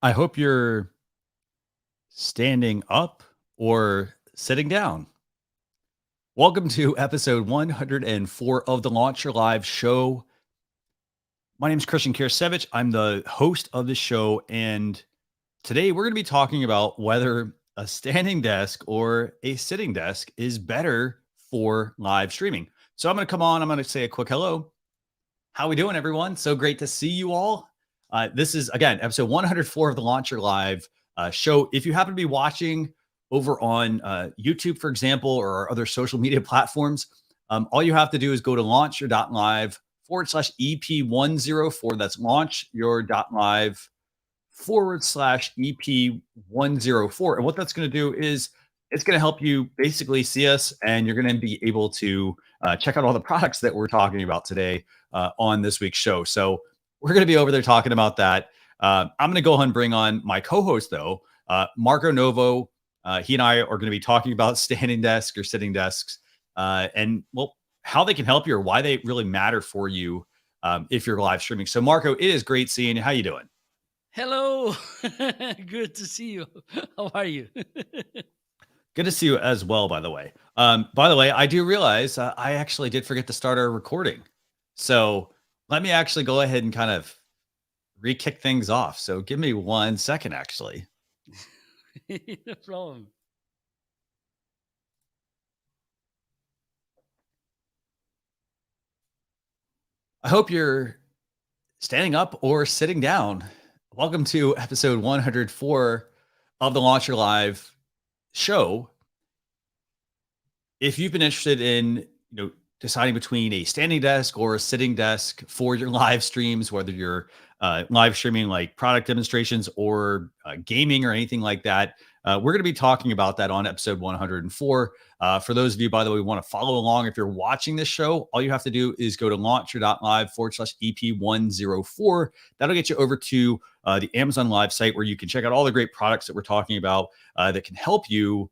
I hope you're standing up or sitting down. Welcome to episode 104 of the Launch Your Live show. My name is Christian Karasiewicz. I'm the host of the show, and today we're going to be talking about whether a standing desk or a sitting desk is better for live streaming. So I'm going to come on. I'm going to say a quick hello. How we doing, everyone? So great to see you all. This is again episode 104 of the Launcher Live show. If you happen to be watching over on YouTube, for example, or other social media platforms, all you have to do is go to launchyour.live/EP104. That's launchyour.live/EP104. And what that's going to do is it's going to help you basically see us, and you're going to be able to check out all the products that we're talking about today on this week's show. So we're going to be over there talking about that. I'm going to go ahead and bring on my co-host, though, Marco Novo. He and I are going to be talking about standing desks or sitting desks, and well, how they can help you or why they really matter for you if you're live streaming. So, Marco, it is great seeing you. How you doing? Hello. Good to see you. How are you? Good to see you as well, by the way. I do realize I actually did forget to start our recording. So let me actually go ahead and kind of re-kick things off. So give me 1 second, actually. No problem. I hope you're standing up or sitting down. Welcome to episode 104 of the Launcher Live show. If you've been interested in, deciding between a standing desk or a sitting desk for your live streams, whether you're live streaming like product demonstrations or gaming or anything like that, we're going to be talking about that on episode 104. For those of you, by the way, who want to follow along, if you're watching this show, all you have to do is go to launcher.live/EP104. That'll get you over to the Amazon Live site where you can check out all the great products that we're talking about that can help you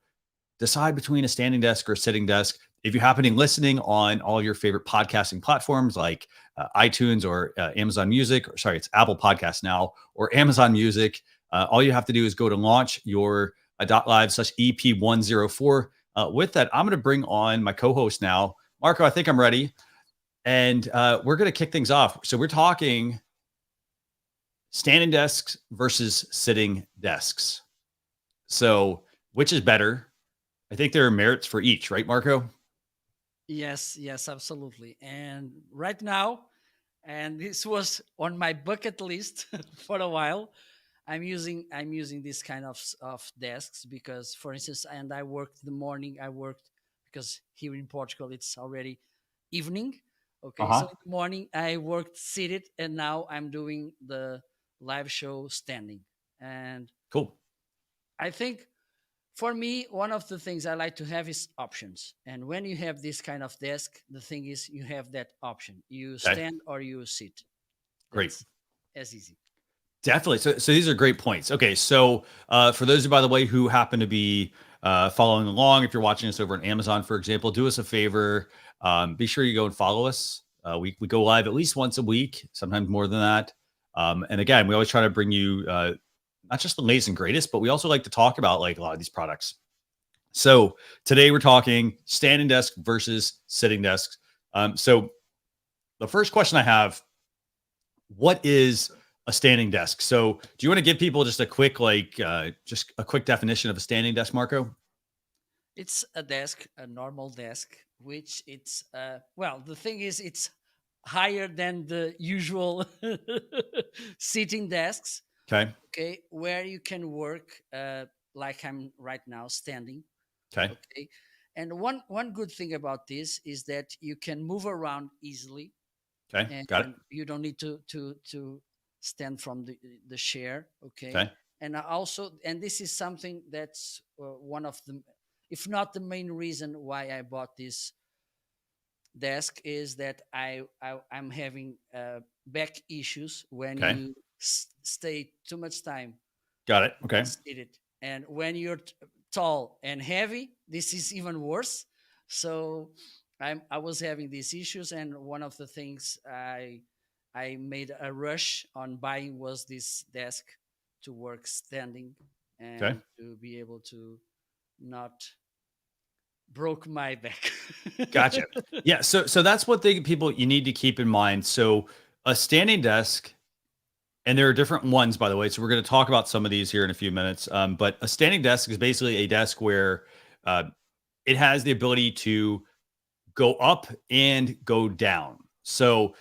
decide between a standing desk or a sitting desk. If you're happening listening on all your favorite podcasting platforms like iTunes or Amazon Music, or sorry, it's Apple Podcasts now, or Amazon Music, all you have to do is go to launch your .live/EP104. With that, I'm going to bring on my co-host now. Marco, I think I'm ready. And we're going to kick things off. So we're talking standing desks versus sitting desks. So which is better? I think there are merits for each, right, Marco? Yes, absolutely. And right now, and this was on my bucket list for a while. I'm using this kind of desks because, for instance, and I worked the morning. I worked because here in Portugal it's already evening. Okay, so Uh-huh. in the morning I worked seated, and now I'm doing the live show standing. And Cool. I think for me, one of the things I like to have is options. And when you have this kind of desk, the thing is you have that option. You Okay. stand or you sit. Great. That's as easy. Definitely. So these are great points. Okay. So for those, by the way, who happen to be following along, if you're watching us over on Amazon, for example, do us a favor. Be sure you go and follow us. We go live at least once a week, sometimes more than that. And again, we always try to bring you not just the latest and greatest, but we also like to talk about like a lot of these products. So today we're talking standing desk versus sitting desks. So the first question I have, what is a standing desk? So do you want to give people just a quick, just a quick definition of a standing desk, Marco? It's a desk, a normal desk, which it's well, the thing is it's higher than the usual sitting desks, Okay. okay, where you can work like I'm right now standing. Okay. Okay. And one good thing about this is that you can move around easily, Okay. Got it. and you don't need to stand from the chair. Okay. Okay. And I also, and this is something that's one of the, if not the main reason why I bought this desk, is that I'm having back issues when Okay. you stay too much time Got it. Okay. seated. And when you're tall and heavy, this is even worse. So I was having these issues, and one of the things I made a rush on buying was this desk, to work standing Okay. and to be able to not broke my back. Gotcha. Yeah. So that's what people you need to keep in mind. So a standing desk, and there are different ones, by the way. So we're going to talk about some of these here in a few minutes. But a standing desk is basically a desk where uh, it has the ability to go up and go down. So,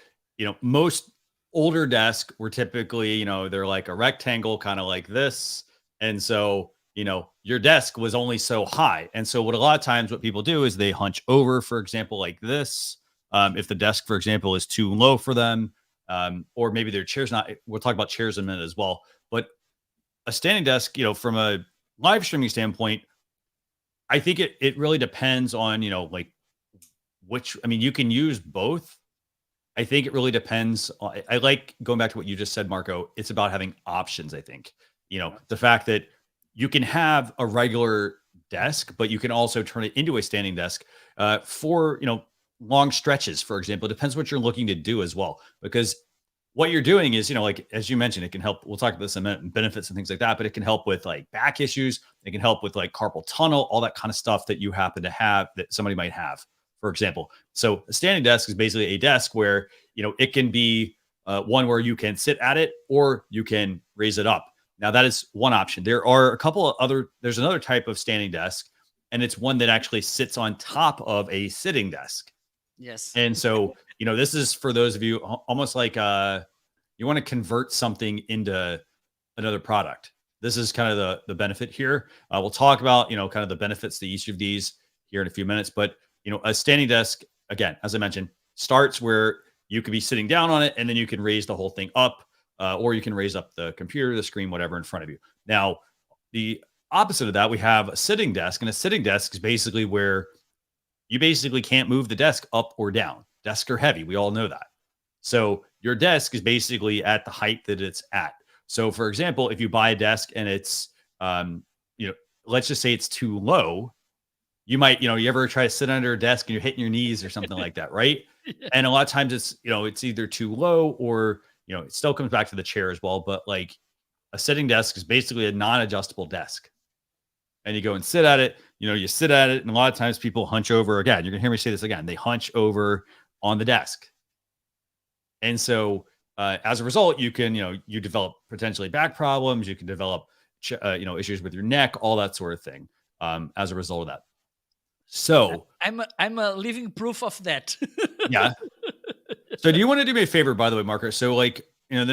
most older desks were typically, they're like a rectangle, kind of like this. And so, your desk was only so high. And so, what a lot of times what people do is they hunch over, for example, like this. If the desk, for example, is too low for them, or maybe their chair's not, we'll talk about chairs in a minute as well. But a standing desk, from a live streaming standpoint, I think it really depends on, like I mean, you can use both. I think it really depends. I like going back to what you just said, Marco. It's about having options. I think, the fact that you can have a regular desk, but you can also turn it into a standing desk for, long stretches, for example. It depends what you're looking to do as well. Because what you're doing is, like, as you mentioned, it can help. We'll talk about this in a minute, benefits and things like that, but it can help with like back issues. It can help with like carpal tunnel, all that kind of stuff that you happen to have that somebody might have, for example. So a standing desk is basically a desk where, it can be one where you can sit at it or you can raise it up. Now that is one option. There are a couple of there's another type of standing desk, and it's one that actually sits on top of a sitting desk. Yes. And so, this is for those of you almost like you want to convert something into another product. This is kind of the benefit here. We'll talk about, kind of the benefits to each of these here in a few minutes. But, a standing desk, again, as I mentioned, starts where you could be sitting down on it, and then you can raise the whole thing up, or you can raise up the computer, the screen, whatever in front of you. Now, the opposite of that, we have a sitting desk, and a sitting desk is basically where you basically can't move the desk up or down. Desks are heavy. We all know that. So your desk is basically at the height that it's at. So, for example, if you buy a desk and it's, let's just say it's too low, you might, you ever try to sit under a desk and you're hitting your knees or something like that, right? Yeah. And a lot of times it's either too low or, it still comes back to the chair as well. But like a sitting desk is basically a non-adjustable desk. And you go and sit at it, you sit at it. And a lot of times people hunch over again. You're going to hear me say this again. They hunch over on the desk. And so as a result, you can, you develop potentially back problems. You can develop, issues with your neck, all that sort of thing as a result of that. So I'm a living proof of that. yeah. So do you want to do me a favor, by the way, Marco? So like, the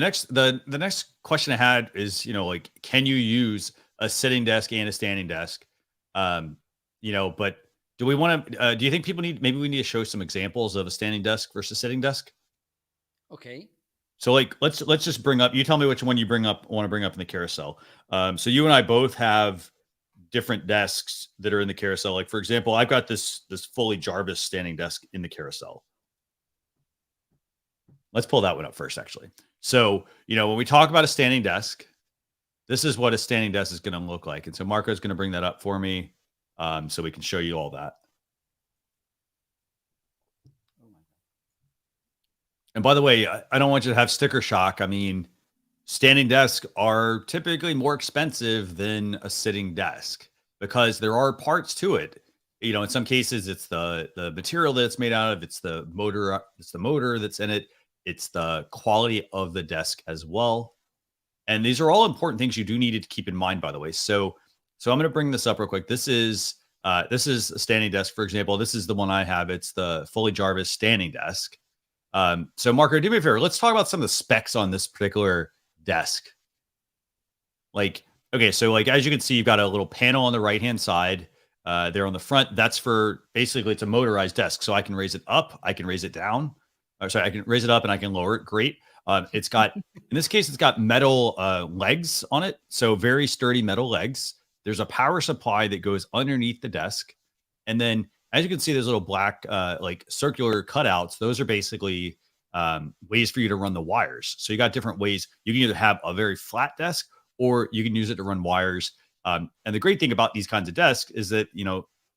next question I had is, like, can you use a sitting desk and a standing desk? But do we want to, do you think maybe we need to show some examples of a standing desk versus sitting desk? Okay. So like, let's just bring up, you tell me which one you want to bring up in the carousel. So you and I both have different desks that are in the carousel. Like, for example, I've got this fully Jarvis standing desk in the carousel. Let's pull that one up first, actually. So, when we talk about a standing desk, this is what a standing desk is going to look like. And so Marco's going to bring that up for me so we can show you all that. And by the way, I don't want you to have sticker shock. I mean, standing desks are typically more expensive than a sitting desk because there are parts to it. In some cases, it's the material that it's made out of. It's the motor that's in it. It's the quality of the desk as well. And these are all important things you do need to keep in mind, by the way. So I'm going to bring this up real quick. This is a standing desk, for example. This is the one I have. It's the fully Jarvis standing desk. So Marco, do me a favor. Let's talk about some of the specs on this particular desk. Like, okay, so like, as you can see, you've got a little panel on the right-hand side there on the front. That's for basically, it's a motorized desk. So I can raise it up. I can raise it down. I can raise it up and I can lower it. Great. It's got, in this case, it's got metal legs on it. So very sturdy metal legs. There's a power supply that goes underneath the desk. And then as you can see, there's little black, like circular cutouts. Those are basically ways for you to run the wires. So you got different ways. You can either have a very flat desk or you can use it to run wires. And the great thing about these kinds of desks is that,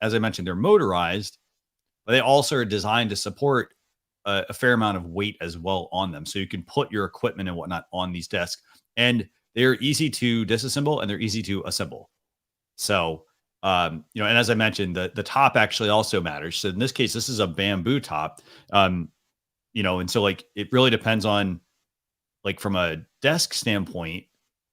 as I mentioned, they're motorized, but they also are designed to support a fair amount of weight as well on them. So you can put your equipment and whatnot on these desks. And they're easy to disassemble and they're easy to assemble. So, you know, and as I mentioned, the top actually also matters. So in this case, this is a bamboo top. You know, and so like it really depends on, like, from a desk standpoint,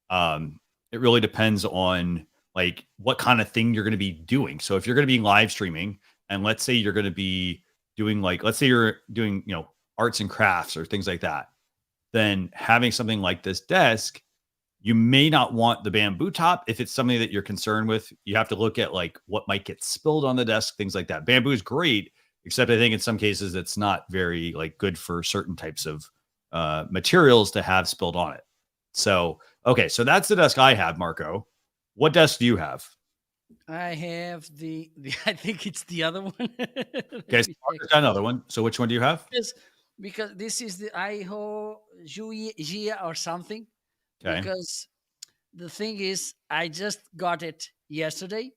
it really depends on like what kind of thing you're going to be doing. So if you're going to be live streaming, and let's say you're going to be doing, like, let's say you're doing, you know, arts and crafts or things like that, then having something like this desk, you may not want the bamboo top. If it's something that you're concerned with, you have to look at like what might get spilled on the desk, things like that. Bamboo is great, except I think in some cases it's not very like good for certain types of materials to have spilled on it. So, okay, so that's the desk I have, Marco. What desk do you have? I have the I think it's the other one. Okay, so Marco's got another one. So which one do you have? Because this is the Iho Gia or something. Okay. Because the thing is, I just got it yesterday.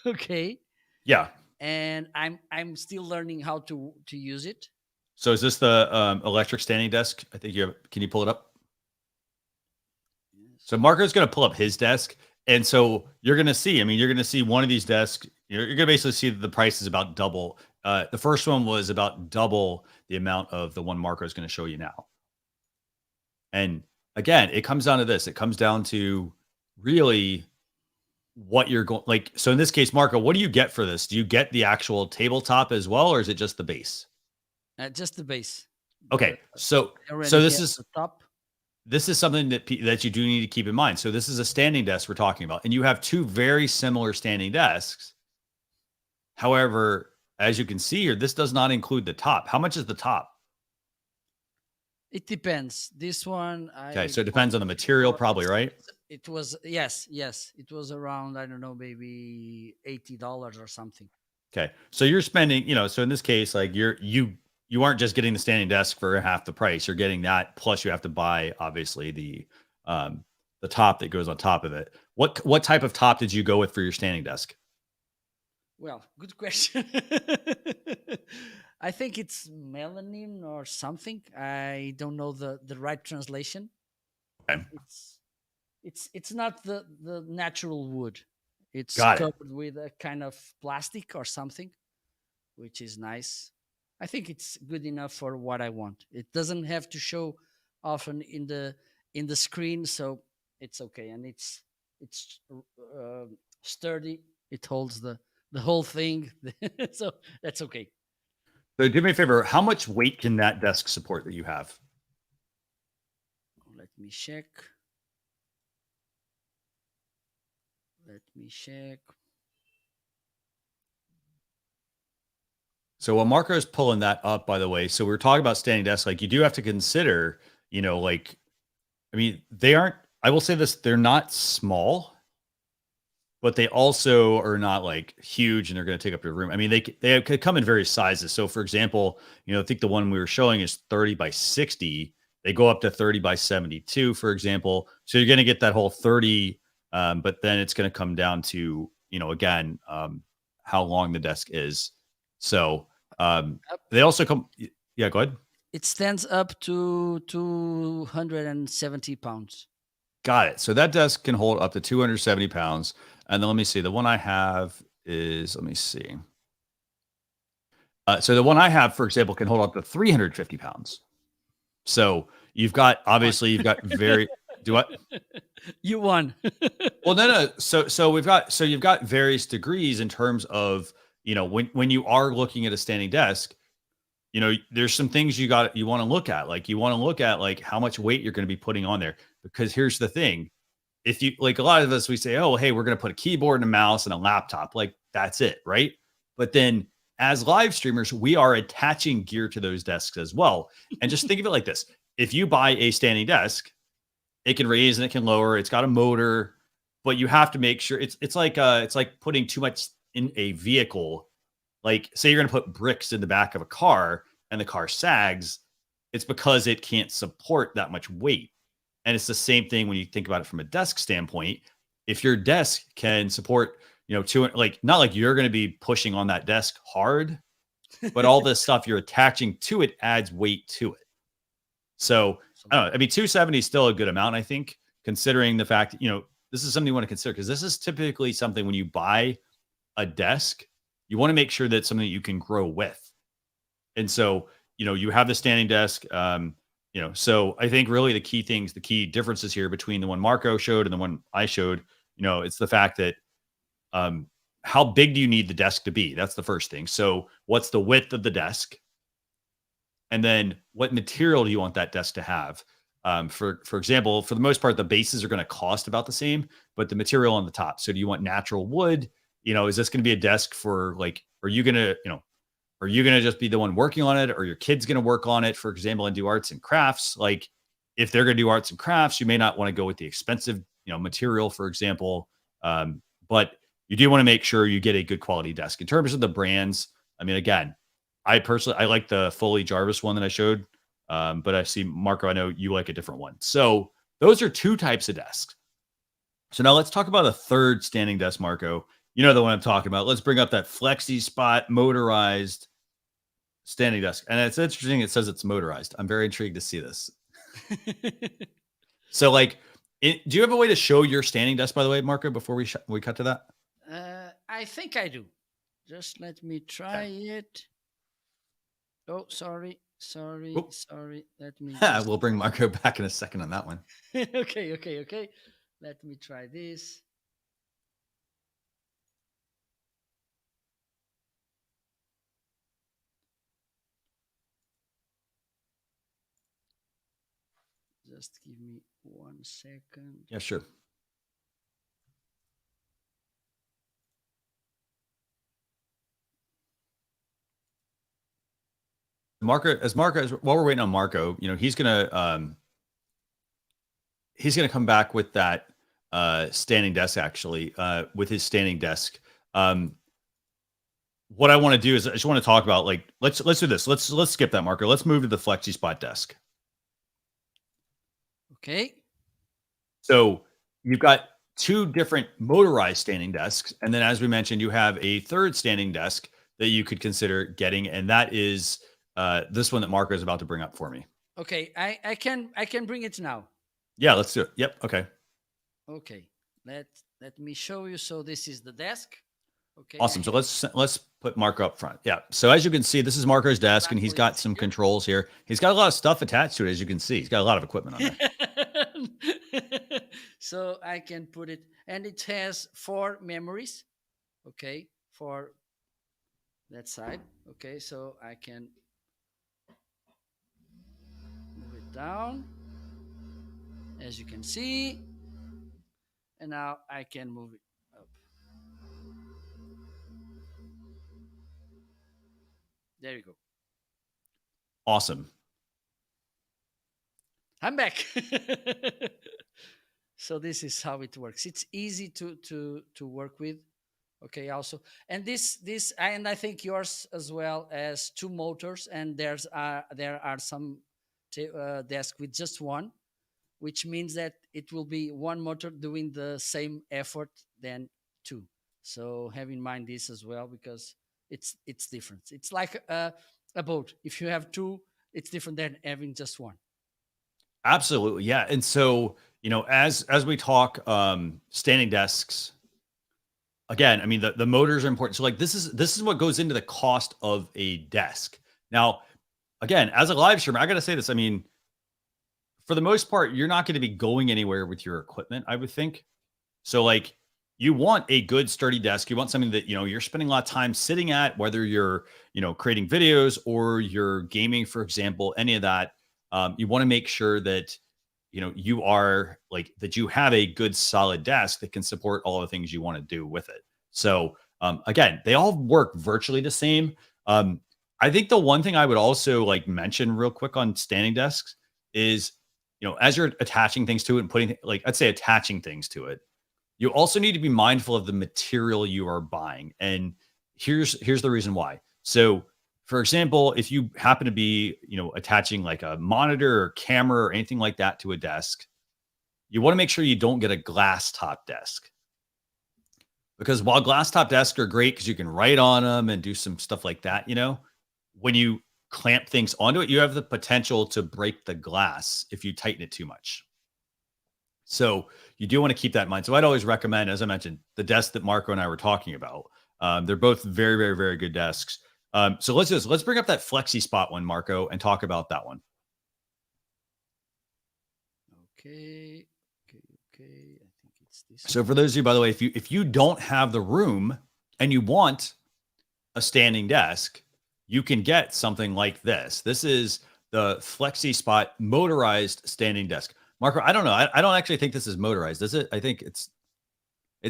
Okay. Yeah. And I'm still learning how to use it. So is this the electric standing desk? I think you have. Can you pull it up? So Marco's going to pull up his desk. And so you're going to see, I mean, you're going to see one of these desks. You're going to basically see that the price is about double. The first one was about double the amount of the one Marco is going to show you now. And again, it comes down to this. It comes down to really what you're going, like, so in this case, Marco, what do you get for this? Do you get the actual tabletop as well, or is it just the base? Just the base. Okay. So this is the top. This is something that that you do need to keep in mind. So this is a standing desk we're talking about, and you have two very similar standing desks. However, as you can see here, this does not include the top. How much is the top? It depends. This one, okay, so it depends on the material, probably, right? It was yes. It was around, I don't know, maybe $80 or something. Okay, so you're spending, you know, so in this case, like you aren't just getting the standing desk for half the price. You're getting that, plus you have to buy obviously the top that goes on top of it. What type of top did you go with for your standing desk? Well, good question. I think it's melanin or something. I don't know the right translation. Okay. It's not the natural wood. It's Got covered it. with a kind of plastic or something, which is nice. I think it's good enough for what I want. It doesn't have to show often in the screen, so it's okay. And it's sturdy. It holds the whole thing, so that's okay. So do me a favor. How much weight can that desk support that you have? Let me check. So while Marco's pulling that up, by the way, so we're talking about standing desks. Like, you do have to consider, you know, like, I mean, they aren't, I will say this, they're not small, but they also are not like huge and they're going to take up your room. I mean, they could come in various sizes. So for example, you know, I think the one we were showing is 30 by 60. They go up to 30 by 72, for example. So you're going to get that whole 30, but then it's going to come down to, you know, again, how long the desk is. So they also come, yeah, go ahead. It stands up to 270 pounds. Got it. So that desk can hold up to 270 pounds. And then let me see. The one I have is, let me see. So the one I have, for example, can hold up to 350 pounds. So you've got, obviously, you've got very, do what? You won. Well, no. So you've got various degrees in terms of, you know, when you are looking at a standing desk, you know, there's some things you want to look at. Like, you want to look at like how much weight you're going to be putting on there, because here's the thing. If you, like, a lot of us, we say, oh, hey, we're going to put a keyboard and a mouse and a laptop. Like, that's it. Right. But then as live streamers, we are attaching gear to those desks as well. And just think of it like this. If you buy a standing desk, it can raise and it can lower. It's got a motor, but you have to make sure it's like putting too much in a vehicle. Like, say you're going to put bricks in the back of a car and the car sags, it's because it can't support that much weight. And it's the same thing when you think about it from a desk standpoint. If your desk can support, you know, like, not like you're going to be pushing on that desk hard, but all this stuff you're attaching to it adds weight to it. So I don't know. I mean, 270 is still a good amount, I think. considering the fact, this is something you want to consider because this is typically something when you buy a desk, you want to make sure that something that you can grow with. And so, you have the standing desk. So I think really the key differences here between the one Marco showed and the one I showed, it's the fact that how big do you need the desk to be? That's the first thing. So what's the width of the desk? And then what material do you want that desk to have? For example, for the most part, the bases are going to cost about the same, but the material on the top. So do you want natural wood? Is this going to be a desk for are you going to, are you going to just be the one working on it, or your kid's going to work on it, for example, and do arts and crafts? Like if they're going to do arts and crafts, you may not want to go with the expensive, material, for example. But you do want to make sure you get a good quality desk. In terms of the brands, I mean, again, I like the Foley Jarvis one that I showed. But I see, Marco, I know you like a different one. So those are two types of desks. So now let's talk about a third standing desk, Marco. You know the one I'm talking about. Let's bring up that Flexi Spot motorized standing desk. And it's interesting. It says it's motorized. I'm very intrigued to see this. So do you have a way to show your standing desk, by the way, Marco, before we cut to that? I think I do. Just let me try it. Oh, sorry. Let me. We'll bring Marco back in a second on that one. Okay. Let me try this. Just give me 1 second. Yeah, sure. Marco, while we're waiting on Marco, he's gonna come back with that standing desk, actually, with his standing desk. What I want to do is I just want to talk about let's do this. Let's skip that, Marco. Let's move to the Flexi Spot desk. Okay. So you've got two different motorized standing desks, and then as we mentioned, you have a third standing desk that you could consider getting, and that is this one that Marco is about to bring up for me. Okay, I can bring it now. Yeah, let's do it. Yep. Okay. Okay. Let me show you. So this is the desk. Okay. Awesome. So let's put Marco up front. Yeah. So as you can see, this is Marco's desk, and he's got some controls here. He's got a lot of stuff attached to it, as you can see. He's got a lot of equipment on there. So I can put it, and it has 4 memories. Okay, for that side. Okay, so I can move it down, as you can see, and now I can move it up. There you go. Awesome. I'm back. So this is how it works. It's easy to work with. Okay, also, and this and I think yours as well as 2 motors, and there are some desks with just one, which means that it will be 1 motor doing the same effort than 2. So have in mind this as well, because it's different. It's like a boat. If you have 2, it's different than having just 1. Absolutely. Yeah. And so, as we talk standing desks, again, I mean, the motors are important. So this is what goes into the cost of a desk. Now, again, as a live streamer, I got to say this. I mean, for the most part, you're not going to be going anywhere with your equipment, I would think. So you want a good sturdy desk. You want something that, you're spending a lot of time sitting at, whether you're, creating videos or you're gaming, for example, any of that. You want to make sure that, you are that you have a good solid desk that can support all the things you want to do with it. So again, they all work virtually the same. I think the one thing I would also mention real quick on standing desks is, as you're attaching things to it and putting attaching things to it, you also need to be mindful of the material you are buying. And here's the reason why. So for example, if you happen to be, attaching a monitor or camera or anything like that to a desk, you want to make sure you don't get a glass top desk. Because while glass top desks are great because you can write on them and do some stuff like that, when you clamp things onto it, you have the potential to break the glass if you tighten it too much. So you do want to keep that in mind. So I'd always recommend, as I mentioned, the desk that Marco and I were talking about. They're both very, very, very good desks. So let's bring up that Flexi Spot one, Marco, and talk about that one. Okay, okay. I think it's this So one. for those of you, by the way, if you don't have the room and you want a standing desk, you can get something like this. This is the Flexi Spot motorized standing desk. Marco, I don't know. I don't actually think this is motorized, is it? I think it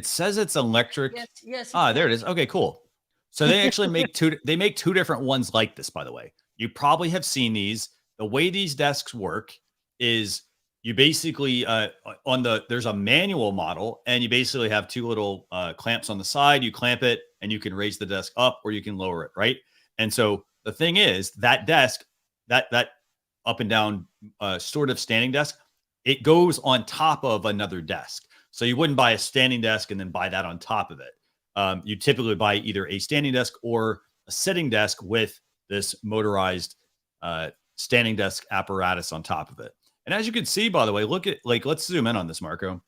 says it's electric. Yes, yes, it Ah, there was. it is. Okay, cool. So they actually make two different ones like this, by the way. You probably have seen these. The way these desks work is you basically there's a manual model, and you basically have two little clamps on the side. You clamp it and you can raise the desk up or you can lower it, right? And so the thing is that desk, that up and down sort of standing desk, it goes on top of another desk. So you wouldn't buy a standing desk and then buy that on top of it. You typically buy either a standing desk or a sitting desk with this motorized standing desk apparatus on top of it. And as you can see, by the way, look at let's zoom in on this, Marco.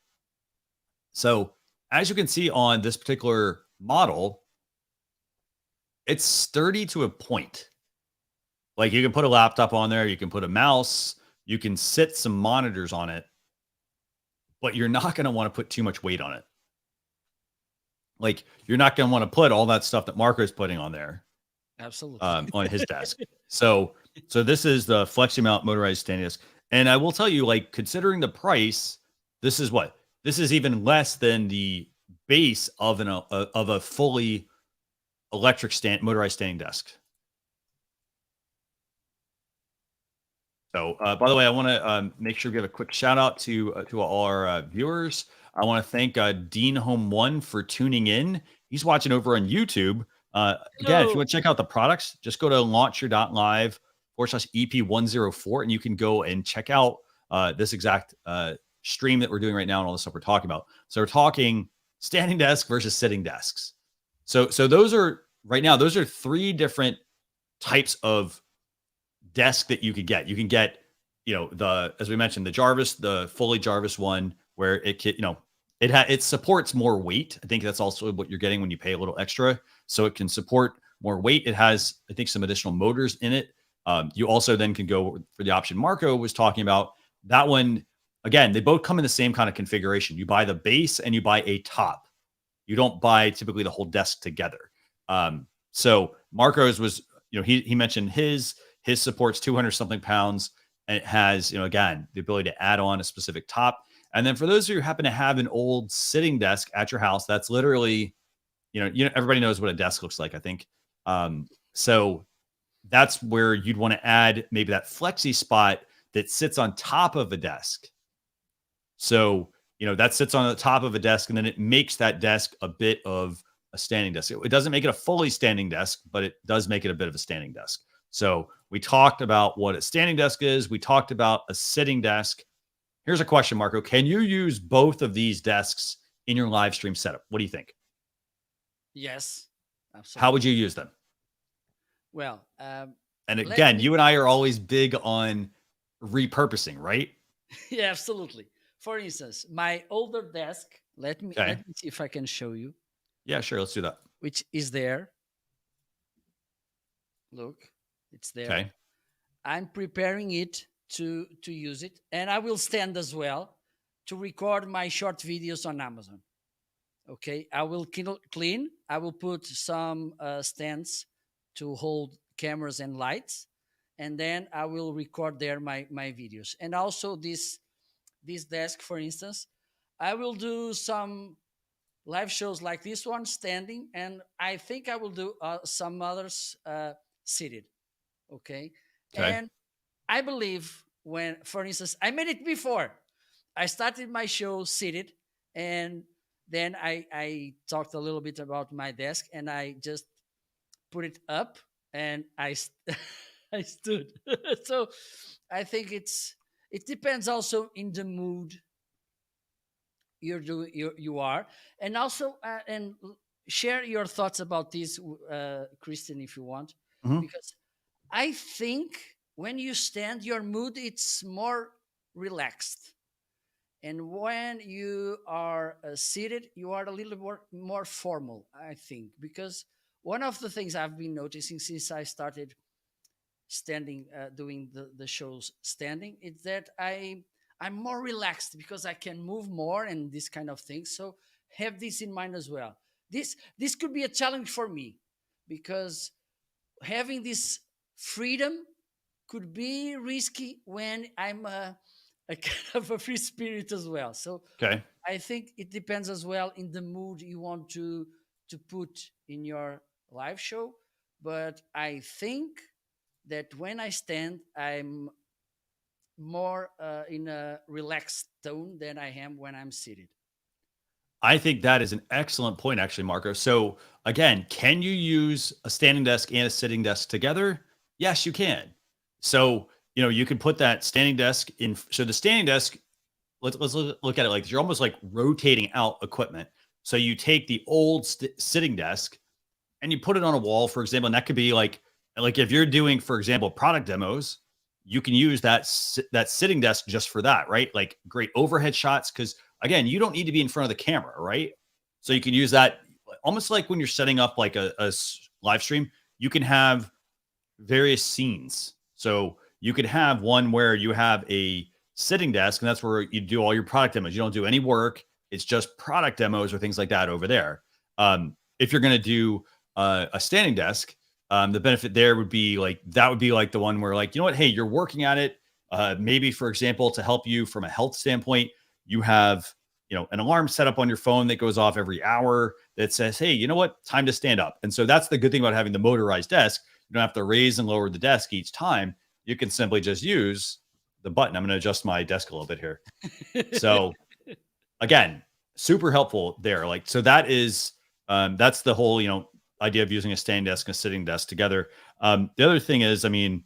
So as you can see on this particular model, it's sturdy to a point. Like you can put a laptop on there, you can put a mouse, you can sit some monitors on it, but you're not going to want to put too much weight on it. Like you're not going to want to put all that stuff that Marco's putting on there Absolutely. on his desk. So this is the Flexi Mount motorized standing desk, and I will tell you, like considering the price, this is even less than the base of a fully electric motorized standing desk. So, by the way, I want to make sure we give a quick shout out to all our viewers. I want to thank Dean Home One for tuning in. He's watching over on YouTube. Again, if you want to check out the products, just go to launcher.live/EP104, and you can go and check out this exact stream that we're doing right now and all the stuff we're talking about. So we're talking standing desk versus sitting desks. So those are right now. Those are three different types of desk that you could get. You can get, as we mentioned, the Jarvis, the fully Jarvis one, where it supports more weight. I think that's also what you're getting when you pay a little extra. So it can support more weight. It has, I think, some additional motors in it. You also then can go for the option Marco was talking about. That one, again, they both come in the same kind of configuration. You buy the base and you buy a top. You don't buy typically the whole desk together. So Marco's was, he mentioned his supports 200 something pounds, and it has, again, the ability to add on a specific top. And then for those of you who happen to have an old sitting desk at your house, that's literally, everybody knows what a desk looks like, I think. So that's where you'd want to add maybe that Flexi Spot that sits on top of a desk. So, that sits on the top of a desk, and then it makes that desk a bit of a standing desk. It doesn't make it a fully standing desk, but it does make it a bit of a standing desk. So we talked about what a standing desk is. We talked about a sitting desk. Here's a question, Marco. Can you use both of these desks in your live stream setup? What do you think? Yes, absolutely. How would you use them? Well, and again, you and I are always big on repurposing, right? Yeah, absolutely. For instance, my older desk, let me see if I can show you. Yeah, sure. Let's do that. Which is there. Look, it's there. Okay. I'm preparing it to use it, and I will stand as well to record my short videos on Amazon. Okay, I will clean. I will put some stands to hold cameras and lights, and then I will record there my videos. And also this desk, for instance, I will do some live shows like this one standing, and I think I will do some others seated. Okay. And I believe when, for instance, I made it before. I started my show seated, and then I talked a little bit about my desk, and I just put it up, and I stood. So I think it depends also in the mood you are, and also and share your thoughts about this, Christian, if you want, because I think when you stand, your mood it's more relaxed, And when you are seated, you are a little more formal, I think, because one of the things I've been noticing since I started standing, doing the shows standing, is that I'm more relaxed because I can move more and this kind of thing. So have this in mind as well. This could be a challenge for me because having this freedom could be risky when I'm a kind of a free spirit as well. So Okay. I think it depends as well in the mood you want to put in your live show. But I think that when I stand, I'm more in a relaxed tone than I am when I'm seated. I think that is an excellent point, actually, Marco. So, again, can you use a standing desk and a sitting desk together? Yes, you can. So, you can put that standing desk in. So, the standing desk, let's look at it like you're almost like rotating out equipment. So, you take the old sitting desk and you put it on a wall, for example, and that could be like if you're doing, for example, product demos, you can use that sitting desk just for that, right? Like great overhead shots, because again, you don't need to be in front of the camera, right? So you can use that almost like when you're setting up like live stream. You can have various scenes. So you could have one where you have a sitting desk, and that's where you do all your product demos. You don't do any work. It's just product demos or things like that over there. If you're going to do a standing desk, the benefit there would be like that would be like the one where like, what, hey, you're working at it. Maybe, for example, to help you from a health standpoint, you have an alarm set up on your phone that goes off every hour that says, hey, you know what, time to stand up. And so that's the good thing about having the motorized desk. You don't have to raise and lower the desk each time. You can simply just use the button. I'm going to adjust my desk a little bit here. So again, super helpful there. Like, so that's the whole, idea of using a standing desk and a sitting desk together. The other thing is, I mean,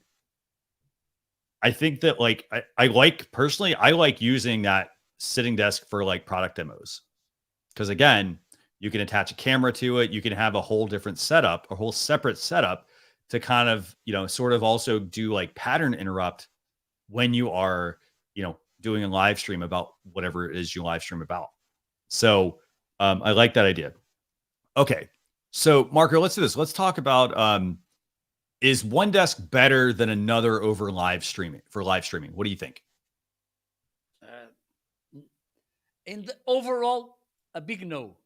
I think that like, I like personally, I like using that sitting desk for like product demos. Cause again, you can attach a camera to it. You can have a whole different setup, a whole separate setup to kind of, sort of also do like pattern interrupt when you are, doing a live stream about whatever it is you live stream about. So I like that idea. Okay. So Marco, let's do this. Let's talk about is one desk better than another over live streaming for live streaming? What do you think? In the overall, a big no.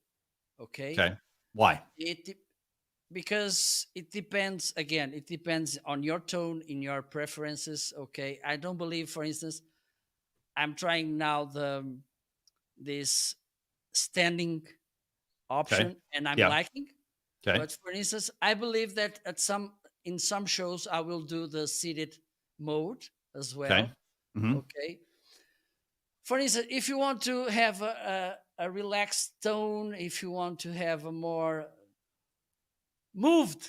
Okay. Okay. Why? Because it depends, again, it depends on your tone, in your preferences. Okay, I don't believe, for instance, I'm trying now this standing option, Okay. and I'm Yeah. liking. Okay. But for instance, I believe that in some shows I will do the seated mode as well. Okay. Mm-hmm. Okay, for instance, if you want to have a relaxed tone, if you want to have a more moved.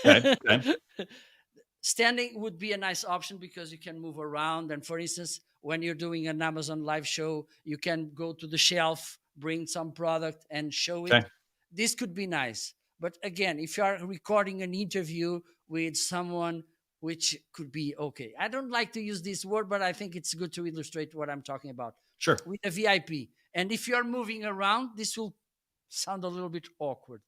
Okay. Okay. Standing would be a nice option because you can move around. And for instance, when you're doing an Amazon live show, you can go to the shelf, bring some product and show it. Okay. This could be nice. But again, if you are recording an interview with someone, which could be okay. I don't like to use this word, but I think it's good to illustrate what I'm talking about. Sure. With a VIP. And if you're moving around, this will sound a little bit awkward.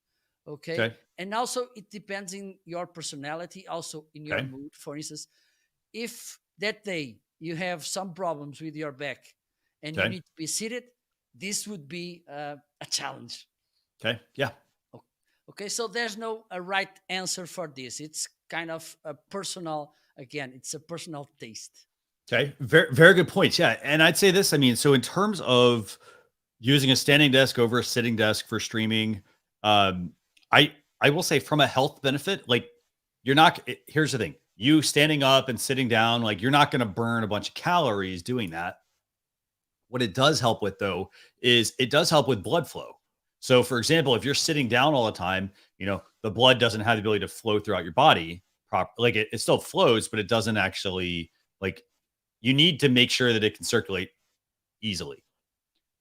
Okay. And also it depends in your personality, also in your mood. For instance, if that day you have some problems with your back and you need to be seated, this would be a challenge. Okay. Yeah. Okay. So there's no a right answer for this. It's kind of a personal, again, it's a personal taste. Okay. Very, very good points. Yeah. And I'd say this, I mean, so in terms of using a standing desk over a sitting desk for streaming, I will say from a health benefit, like here's the thing, you standing up and sitting down, like you're not going to burn a bunch of calories doing that. What it does help with though, is it does help with blood flow. So for example, if you're sitting down all the time, the blood doesn't have the ability to flow throughout your body like it still flows, but it doesn't actually like, you need to make sure that it can circulate easily.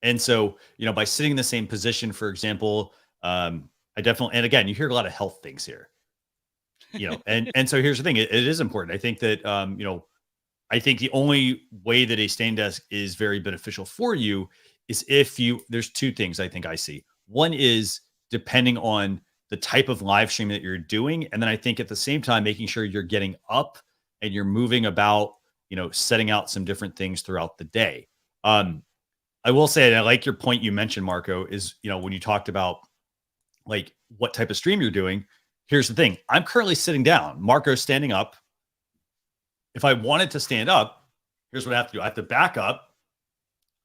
And so, by sitting in the same position, for example, I definitely, and again, you hear a lot of health things here, and so here's the thing. It is important. I think that, I think the only way that a standing desk is very beneficial for you is if there's two things I think I see. One is depending on the type of live stream that you're doing. And then I think at the same time, making sure you're getting up and you're moving about, setting out some different things throughout the day. I will say, and I like your point you mentioned, Marco, is, when you talked about like what type of stream you're doing, here's the thing. I'm currently sitting down. Marco's standing up. If I wanted to stand up, here's what I have to do. I have to back up.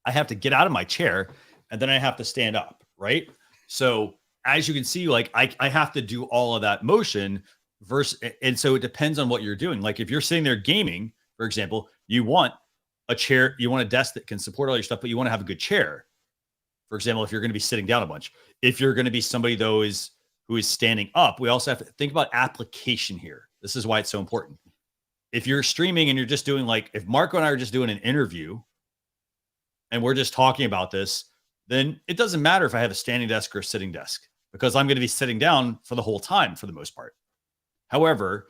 I have to get out of my chair, and then I have to stand up, right? So as you can see, like I have to do all of that motion and so it depends on what you're doing. Like if you're sitting there gaming, for example, you want a chair, you want a desk that can support all your stuff, but you want to have a good chair. For example, if you're going to be sitting down a bunch, if you're going to be somebody though who is standing up, we also have to think about application here. This is why it's so important. If you're streaming and you're just doing like, if Marco and I are just doing an interview and we're just talking about this, then it doesn't matter if I have a standing desk or a sitting desk because I'm going to be sitting down for the whole time for the most part. However,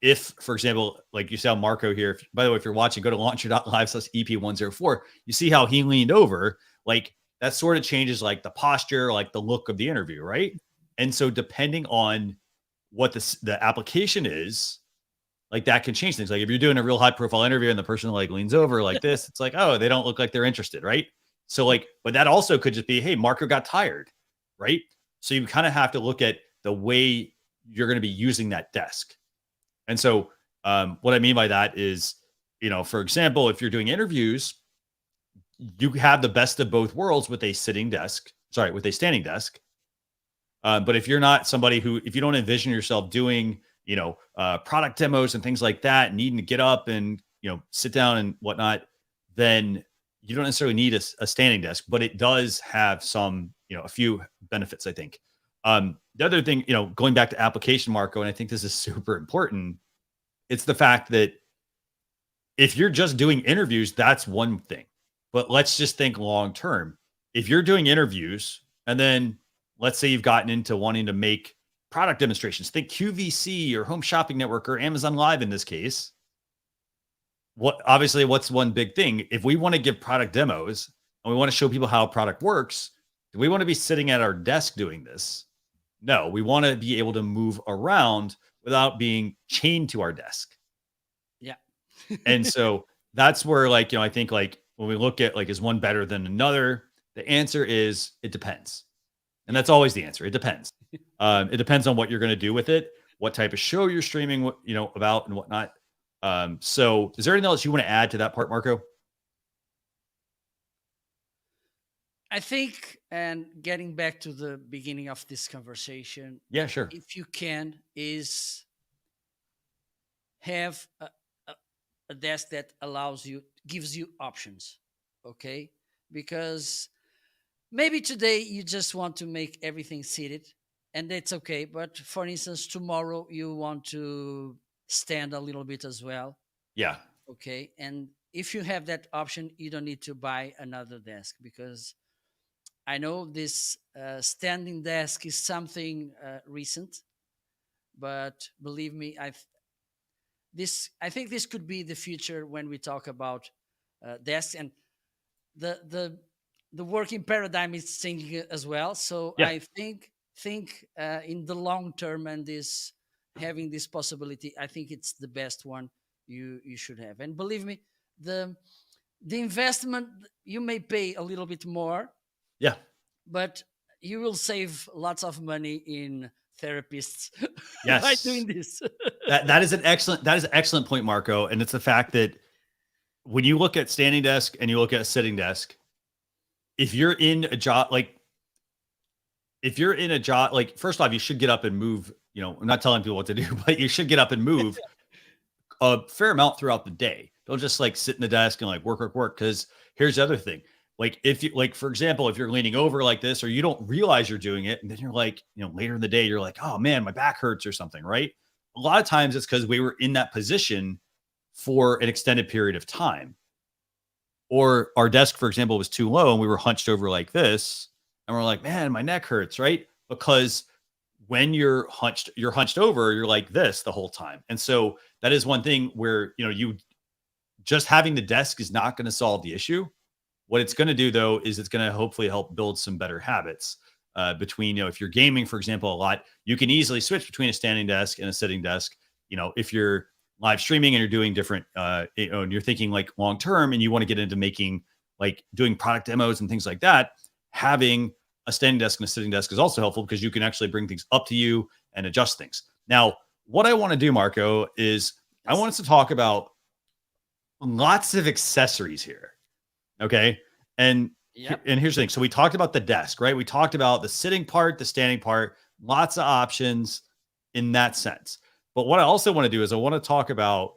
if, for example, like you saw Marco here, by the way, if you're watching, go to launcher.live/EP104, you see how he leaned over, like that sort of changes like the posture, like the look of the interview, right? And so depending on what the application is, like that can change things. Like if you're doing a real high profile interview and the person like leans over like this, it's like, oh, they don't look like they're interested, right? So like, but that also could just be, hey, Marco got tired, right? So you kind of have to look at the way you're going to be using that desk. And so what I mean by that is, for example, if you're doing interviews, you have the best of both worlds with a standing desk. But if you're not somebody if you don't envision yourself doing, product demos and things like that, needing to get up and, sit down and whatnot, then you don't necessarily need a standing desk, but it does have some, a few benefits, I think. The other thing, going back to application, Marco, and I think this is super important, it's the fact that if you're just doing interviews, that's one thing. But let's just think long term. If you're doing interviews and then let's say you've gotten into wanting to make product demonstrations, think QVC or Home Shopping Network or Amazon Live in this case. What's one big thing? If we want to give product demos and we want to show people how a product works, do we want to be sitting at our desk doing this? No, we want to be able to move around without being chained to our desk. Yeah. And so that's where I think like when we look at like, is one better than another? The answer is it depends. And that's always the answer. It depends. It depends on what you're going to do with it, what type of show you're streaming, about and whatnot. So is there anything else you want to add to that part, Marco? I think, and getting back to the beginning of this conversation, yeah, sure. If you can, is have a desk that gives you options, okay? Because maybe today you just want to make everything seated, and that's okay. But for instance, tomorrow you want to stand a little bit as well. Yeah. Okay. And if you have that option, you don't need to buy another desk, because I know this standing desk is something recent, but believe me, I think this could be the future when we talk about desks, and the working paradigm is changing as well. So yeah. I think in the long term, and having this possibility, I think it's the best one you should have. And believe me, the investment, you may pay a little bit more. Yeah. But you will save lots of money in therapists yes. by doing this. that is an excellent point, Marco. And it's the fact that when you look at standing desk and you look at a sitting desk, if you're in a job, first off, you should get up and move. I'm not telling people what to do, but you should get up and move a fair amount throughout the day. Don't just sit in the desk and work. Because here's the other thing. If you for example, if you're leaning over like this, or you don't realize you're doing it, and then you're later in the day, you're like, oh man, my back hurts or something, right? A lot of times it's because we were in that position for an extended period of time. Or our desk, for example, was too low and we were hunched over like this, and we're like, man, my neck hurts, right? Because when you're hunched over, you're like this the whole time. And so that is one thing where, just having the desk is not going to solve the issue. What it's going to do, though, is it's going to hopefully help build some better habits between, if you're gaming, for example, a lot, you can easily switch between a standing desk and a sitting desk. If you're live streaming and you're doing different, and you're thinking like long term and you want to get into making, like doing product demos and things like that, having a standing desk and a sitting desk is also helpful because you can actually bring things up to you and adjust things. Now, what I want to do, Marco, is I want us to talk about lots of accessories here. Okay. And here's the thing. So we talked about the desk, right? We talked about the sitting part, the standing part, lots of options in that sense. But what I also want to do is I want to talk about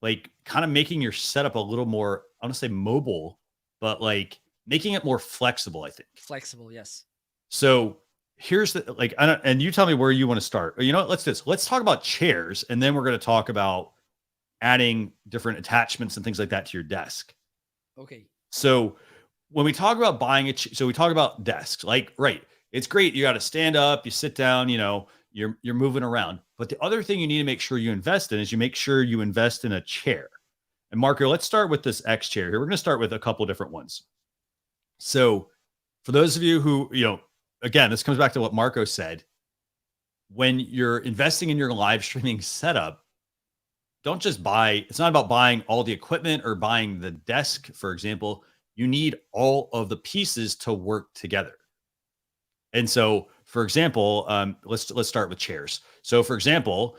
like kind of making your setup a little more, I want to say mobile, but like making it more flexible, I think. Flexible, yes. So here's the, like, and you tell me where you want to start. You know what? Let's do this. Let's talk about chairs, and then we're going to talk about adding different attachments and things like that to your desk. Okay. So when we talk about buying so we talk about desks, like, right, it's great. You got to stand up, you sit down, you're moving around. But the other thing you need to make sure you invest in is you make sure you invest in a chair. And Marco, let's start with this X chair here. We're going to start with a couple different ones. So for those of you who, again, this comes back to what Marco said. When you're investing in your live streaming setup, don't just buy, it's not about buying all the equipment or buying the desk, for example. You need all of the pieces to work together. And so, for example, let's start with chairs. So, for example,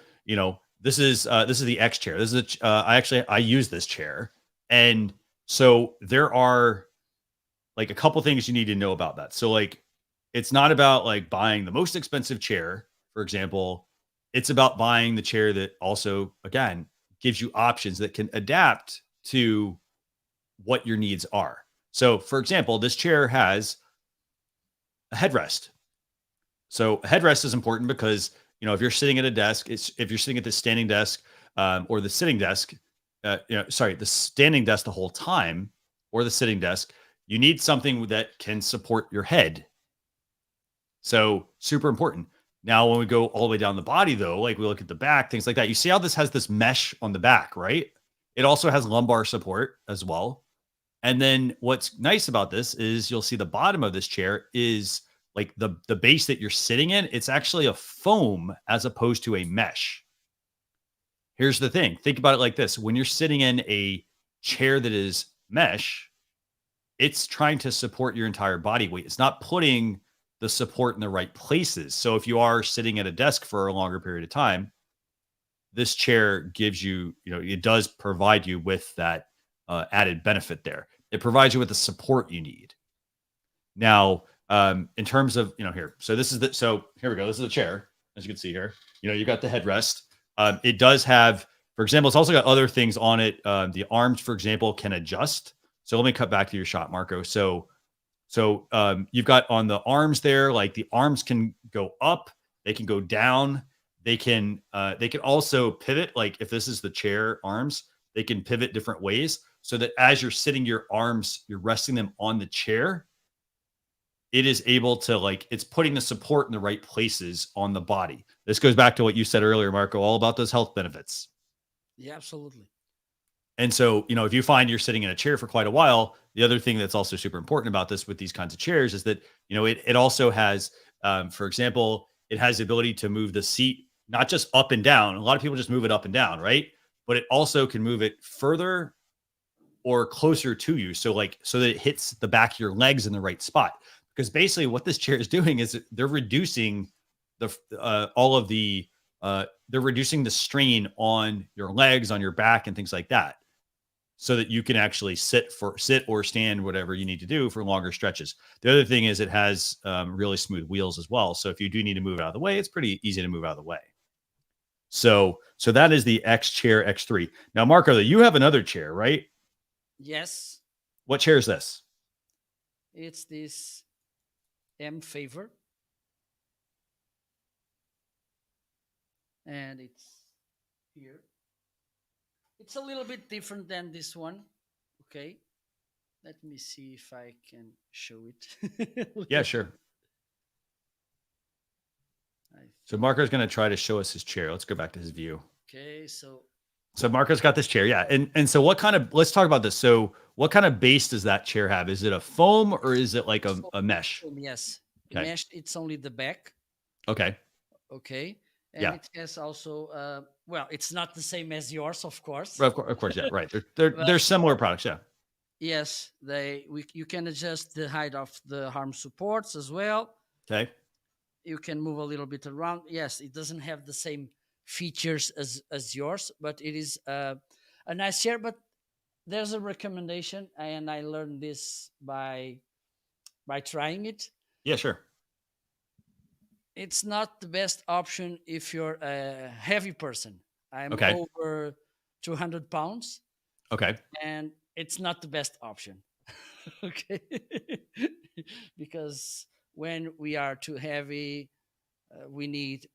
this is the X chair. This is I use this chair, and so there are like a couple things you need to know about that. So, like, it's not about like buying the most expensive chair, for example. It's about buying the chair that also, again, gives you options that can adapt to what your needs are. So, for example, this chair has a headrest. So, a headrest is important because, if you're sitting at a desk, if you're sitting at the standing desk or the sitting desk, the standing desk the whole time or the sitting desk, you need something that can support your head. So, super important. Now, when we go all the way down the body, though, like we look at the back, things like that, you see how this has this mesh on the back, right? It also has lumbar support as well. And then what's nice about this is you'll see the bottom of this chair is like the base that you're sitting in. It's actually a foam as opposed to a mesh. Here's the thing. Think about it like this. When you're sitting in a chair that is mesh, it's trying to support your entire body weight. It's not putting the support in the right places. So if you are sitting at a desk for a longer period of time, this chair gives you, it does provide you with that added benefit there. It provides you with the support you need. Now, in terms of, here, so here we go. This is a chair, as you can see here. You got the headrest. It does have, for example, it's also got other things on it. The arms, for example, can adjust. So let me cut back to your shot, Marco. So you've got on the arms there, like the arms can go up, they can go down, they can also pivot. Like if this is the chair arms, they can pivot different ways so that as you're sitting, your arms, you're resting them on the chair. It is able to it's putting the support in the right places on the body. This goes back to what you said earlier, Marco, all about those health benefits. Yeah, absolutely. And so, if you find you're sitting in a chair for quite a while, the other thing that's also super important about this with these kinds of chairs is that, it also has, for example, it has the ability to move the seat, not just up and down. A lot of people just move it up and down, right? But it also can move it further or closer to you. So so that it hits the back of your legs in the right spot. Because basically what this chair is doing is they're reducing they're reducing the strain on your legs, on your back and things like that, so that you can actually sit or stand, whatever you need to do for longer stretches. The other thing is it has really smooth wheels as well. So if you do need to move out of the way, it's pretty easy to move out of the way. So that is the X chair X3. Now, Marco, you have another chair, right? Yes. What chair is this? It's this M Favor. And it's here. It's a little bit different than this one. Okay. Let me see if I can show it. Yeah, sure. So Marco's going to try to show us his chair. Let's go back to his view. Okay, so So Marco's got this chair, yeah. And so what kind of, let's talk about this. So what kind of base does that chair have? Is it a foam or is it like a mesh? Yes, Okay. mesh. It's only the back. Okay. Okay, and Yeah. it has also well, it's not the same as yours, of course. Of course, yeah, right. They're But similar products, yeah. yes, you can adjust the height of the arm supports as well. Okay. You can move a little bit around. Yes, it doesn't have the same features as yours, but it is a nice chair. But there's a recommendation, and I learned this by trying it. Yeah, sure. It's not the best option if you're a heavy person. I'm Okay. over 200 pounds, Okay. and it's not the best option. Okay. Because when we are too heavy, we need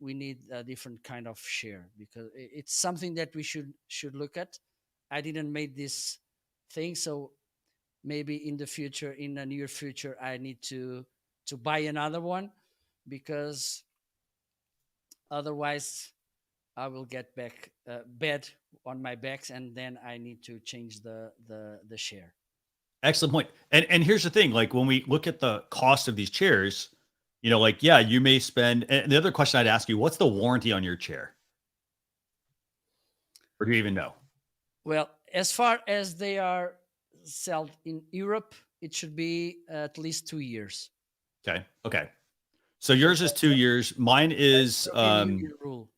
a different kind of share, because it's something that we should look at. I didn't make this thing, so maybe in the future, in the near future, I need to buy another one, because otherwise I will get back bad on my backs, and then I need to change the share. Excellent point. And here's the thing, like when we look at the cost of these chairs, like, yeah, you may spend, and the other question I'd ask you, what's the warranty on your chair? Or do you even know? Well, as far as they are sold in Europe, it should be at least 2 years. Okay. Okay. So yours is That's 2 years. Mine is European Union rule.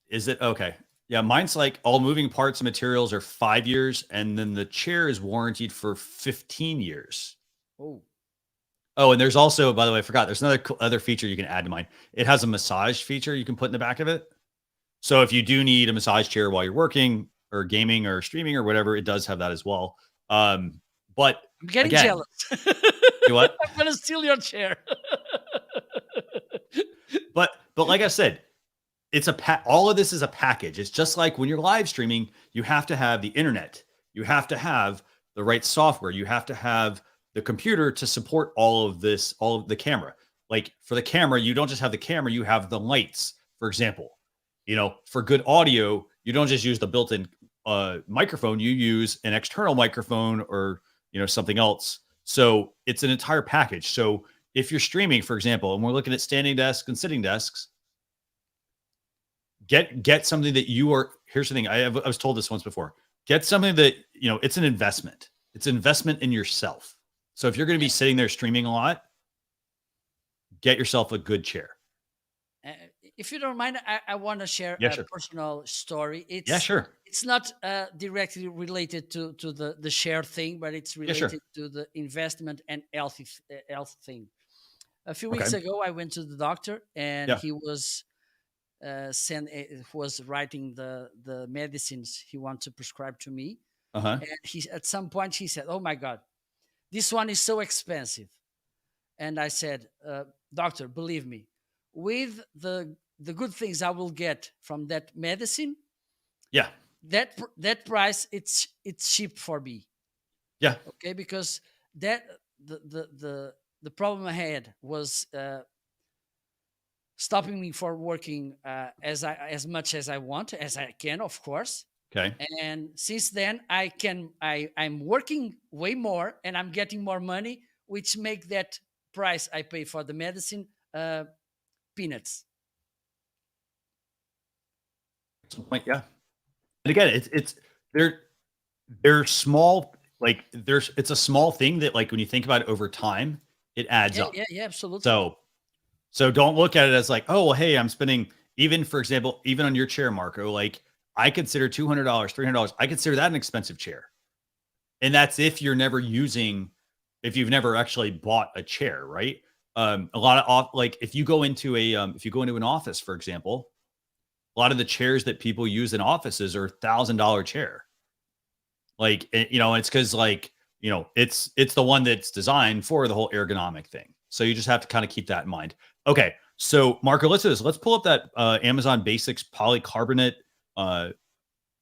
is it okay? Yeah, mine's like all moving parts and materials are 5 years, and then the chair is warranted for 15 years. Oh, Oh, and there's also, by the way, I forgot, there's another other feature you can add to mine. It has a massage feature you can put in the back of it. So if you do need a massage chair while you're working or gaming or streaming or whatever, it does have that as well. But I'm getting again, jealous. you what? I'm gonna steal your chair. But like I said, it's all of this is a package. It's just like when you're live streaming, you have to have the internet, you have to have the right software, you have to have the computer to support all of this, all of the camera. Like for the camera, you don't just have the camera, you have the lights, for example. For good audio, you don't just use the built-in microphone, you use an external microphone or something else. So it's an entire package. So if you're streaming, for example, and we're looking at standing desks and sitting desks, get something that you are. Here's the thing. I was told this once before. Get something that it's an investment. It's an investment in yourself. So if you're going to be sitting there streaming a lot, get yourself a good chair. If you don't mind, I want to share Yeah, a sure. personal story. Yeah, sure. It's not directly related to the share thing, but it's Yeah, sure. related to the investment and health thing. A few Okay. weeks ago, I went to the doctor, and Yeah. he was was writing the medicines he wanted to prescribe to me. Uh-huh. And at some point he said, "Oh my God, this one is so expensive." And I said, "Doctor, believe me, with the good things I will get from that medicine, Yeah. that price, it's cheap for me." Yeah. Okay, because that the problem I had was stopping me for working as much as I want, as I can, of course. Okay. And since then, I'm working way more, and I'm getting more money, which make that price I pay for the medicine peanuts. Yeah. And again, it's they're small. Like it's a small thing that, like, when you think about it over time, it adds Yeah, up. yeah, absolutely. So don't look at it as like, oh, well, hey, I'm spending, even for example, even on your chair, Marco, like I consider $200, $300, I consider that an expensive chair. And that's if you've never actually bought a chair, right? A lot of like if you go into an office, for example, a lot of the chairs that people use in offices are $1,000 chair. Like, it's because, like, it's the one that's designed for the whole ergonomic thing. So you just have to kind of keep that in mind. Okay. So Marco, let's do this. Let's pull up that Amazon Basics polycarbonate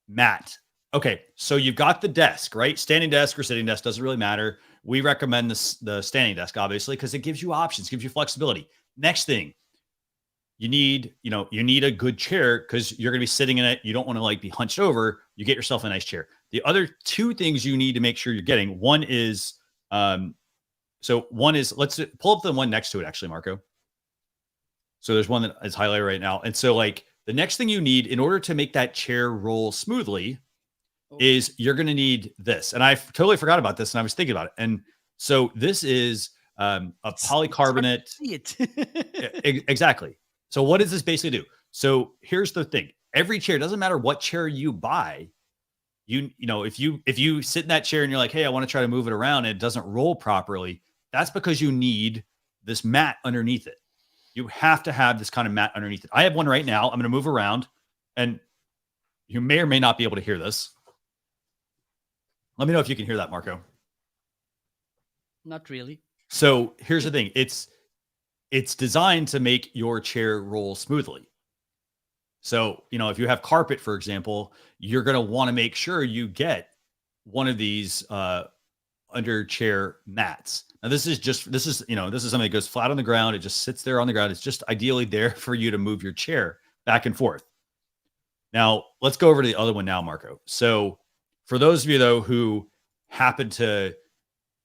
mat. Okay. So you've got the desk, right? Standing desk or sitting desk, doesn't really matter. We recommend the standing desk, obviously, because it gives you options, gives you flexibility. Next thing, you need a good chair because you're going to be sitting in it. You don't want to like be hunched over. You get yourself a nice chair. The other two things you need to make sure you're getting, one is, let's pull up the one next to it, actually, Marco. So there's one that is highlighted right now. And so like the next thing you need in order to make that chair roll smoothly is you're going to need this. And I totally forgot about this and I was thinking about it. And so this is a polycarbonate. Exactly. So what does this basically do? So here's the thing. Every chair, doesn't matter what chair you buy, you know, if you sit in that chair and you're like, hey, I want to try to move it around and it doesn't roll properly, that's because you need this mat underneath it. You have to have this kind of mat underneath it. I have one right now. I'm going to move around and you may or may not be able to hear this. Let me know if you can hear that, Marco. Not really. So here's the thing. It's designed to make your chair roll smoothly. So, you know, if you have carpet, for example, you're going to want to make sure you get one of these under chair mats. Now, this is something that goes flat on the ground. It just sits there on the ground. It's just ideally there for you to move your chair back and forth. Now, let's go over to the other one now, Marco. So for those of you, though, who happen to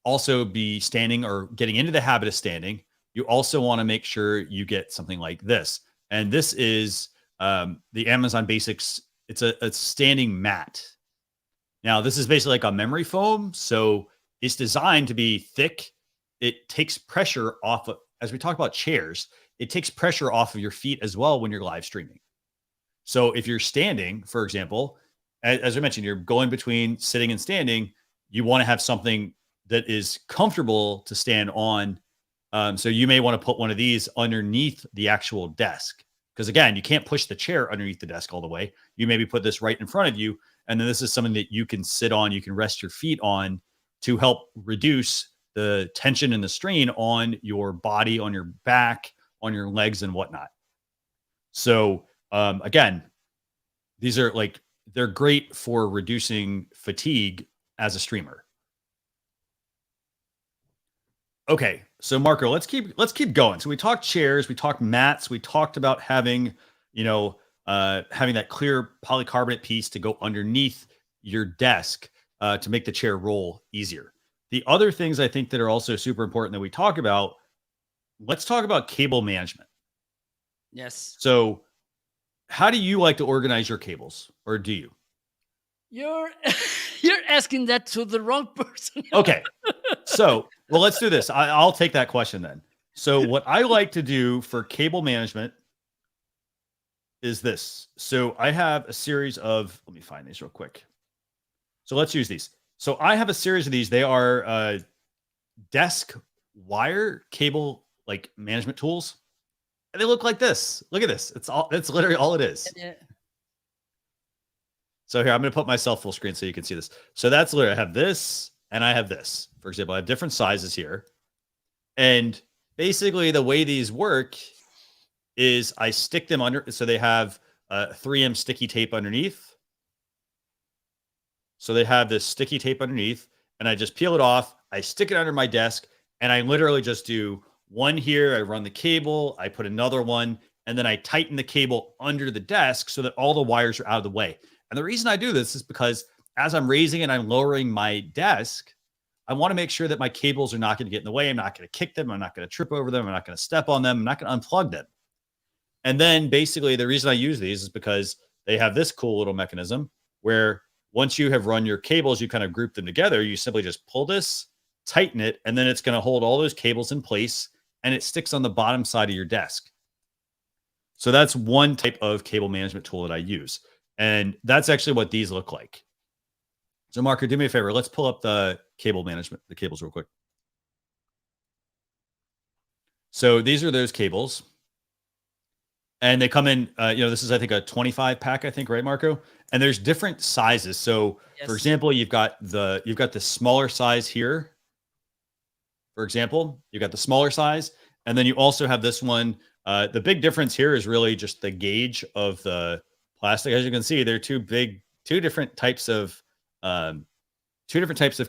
also be standing or getting into the habit of standing, you also want to make sure you get something like this. And this is the Amazon Basics. It's a standing mat. Now, this is basically like a memory foam. So it's designed to be thick. It takes pressure off of, as we talk about chairs, it takes pressure off of your feet as well when you're live streaming. So if you're standing, for example, as I mentioned, you're going between sitting and standing, you want to have something that is comfortable to stand on. So you may want to put one of these underneath the actual desk. Because again, you can't push the chair underneath the desk all the way. You maybe put this right in front of you. And then this is something that you can sit on, you can rest your feet on to help reduce the tension and the strain on your body, on your back, on your legs and whatnot. So again, these are they're great for reducing fatigue as a streamer. Okay, so Marco, let's keep going. So we talked chairs, we talked mats, we talked about having, having that clear polycarbonate piece to go underneath your desk to make the chair roll easier. The other things I think that are also super important that we talk about, let's talk about cable management. Yes. So how do you like to organize your cables, or do you? You're asking that to the wrong person. Okay. So, well, let's do this. I'll take that question then. So what I like to do for cable management is this. So I have a series of, let me find these real quick. So let's use these. So I have a series of these. They are desk wire cable management tools. And they look like this. Look at this. It's literally all it is. Yeah. So here, I'm going to put myself full screen so you can see this. So that's literally, I have this and I have this. For example, I have different sizes here. And basically the way these work is I stick them under. So they have 3M sticky tape underneath. So they have this sticky tape underneath and I just peel it off. I stick it under my desk and I literally just do one here. I run the cable, I put another one, and then I tighten the cable under the desk so that all the wires are out of the way. And the reason I do this is because as I'm raising and I'm lowering my desk, I want to make sure that my cables are not going to get in the way. I'm not going to kick them. I'm not going to trip over them. I'm not going to step on them. I'm not going to unplug them. And then basically the reason I use these is because they have this cool little mechanism where once you have run your cables, you kind of group them together. You simply just pull this, tighten it, and then it's going to hold all those cables in place and it sticks on the bottom side of your desk. So that's one type of cable management tool that I use. And that's actually what these look like. So Marco, do me a favor. Let's pull up the cable management, the cables real quick. So these are those cables. And they come in, this is, I think, a 25 pack, I think, right, Marco? And there's different sizes. So yes. For example, you've got the smaller size here. For example, you've got the smaller size. And then you also have this one. The big difference here is really just the gauge of the plastic. As you can see, they're two different types of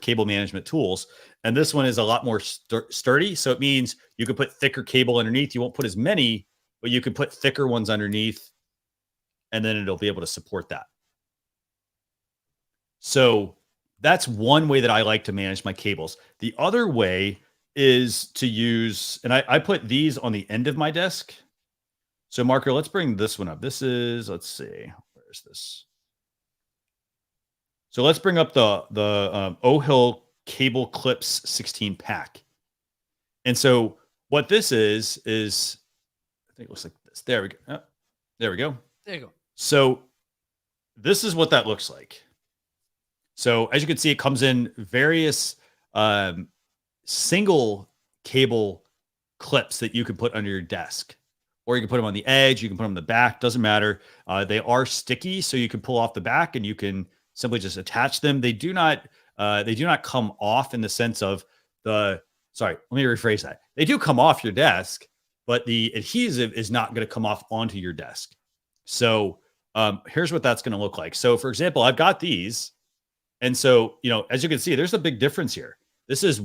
cable management tools. And this one is a lot more sturdy. So it means you could put thicker cable underneath. You won't put as many, but you can put thicker ones underneath, and then it'll be able to support that. So that's one way that I like to manage my cables. The other way is to use, and I put these on the end of my desk. So Marco, let's bring this one up. This is, let's see, where is this? So let's bring up the O-Hill Cable Clips 16 pack. And so what this is I think it looks like this. There we go. Oh, there we go. There you go. So this is what that looks like. So as you can see, it comes in various single cable clips that you can put under your desk, or you can put them on the edge. You can put them on the back. Doesn't matter. They are sticky, so you can pull off the back and you can simply just attach them. They do not come off in the sense of sorry, let me rephrase that. They do come off your desk, but the adhesive is not going to come off onto your desk. So here's what that's going to look like. So for example, I've got these. And so, as you can see, there's a big difference here. This is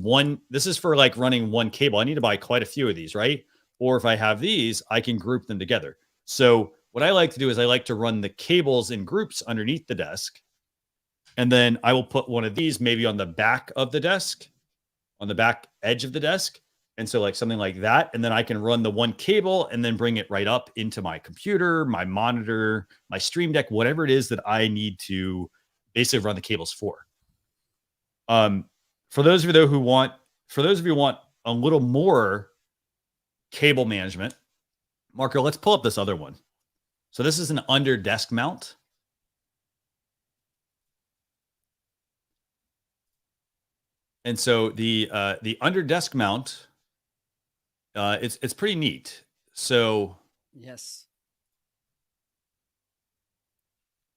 for like running one cable. I need to buy quite a few of these, right? Or if I have these, I can group them together. So what I like to do is I like to run the cables in groups underneath the desk. And then I will put one of these maybe on the back of the desk, on the back edge of the desk. And so like something like that. And then I can run the one cable and then bring it right up into my computer, my monitor, my Stream Deck, whatever it is that I need to basically run the cables for. For those of you who want a little more cable management, Marco, let's pull up this other one. So this is an under desk mount. And so the under desk mount, it's pretty neat. So yes.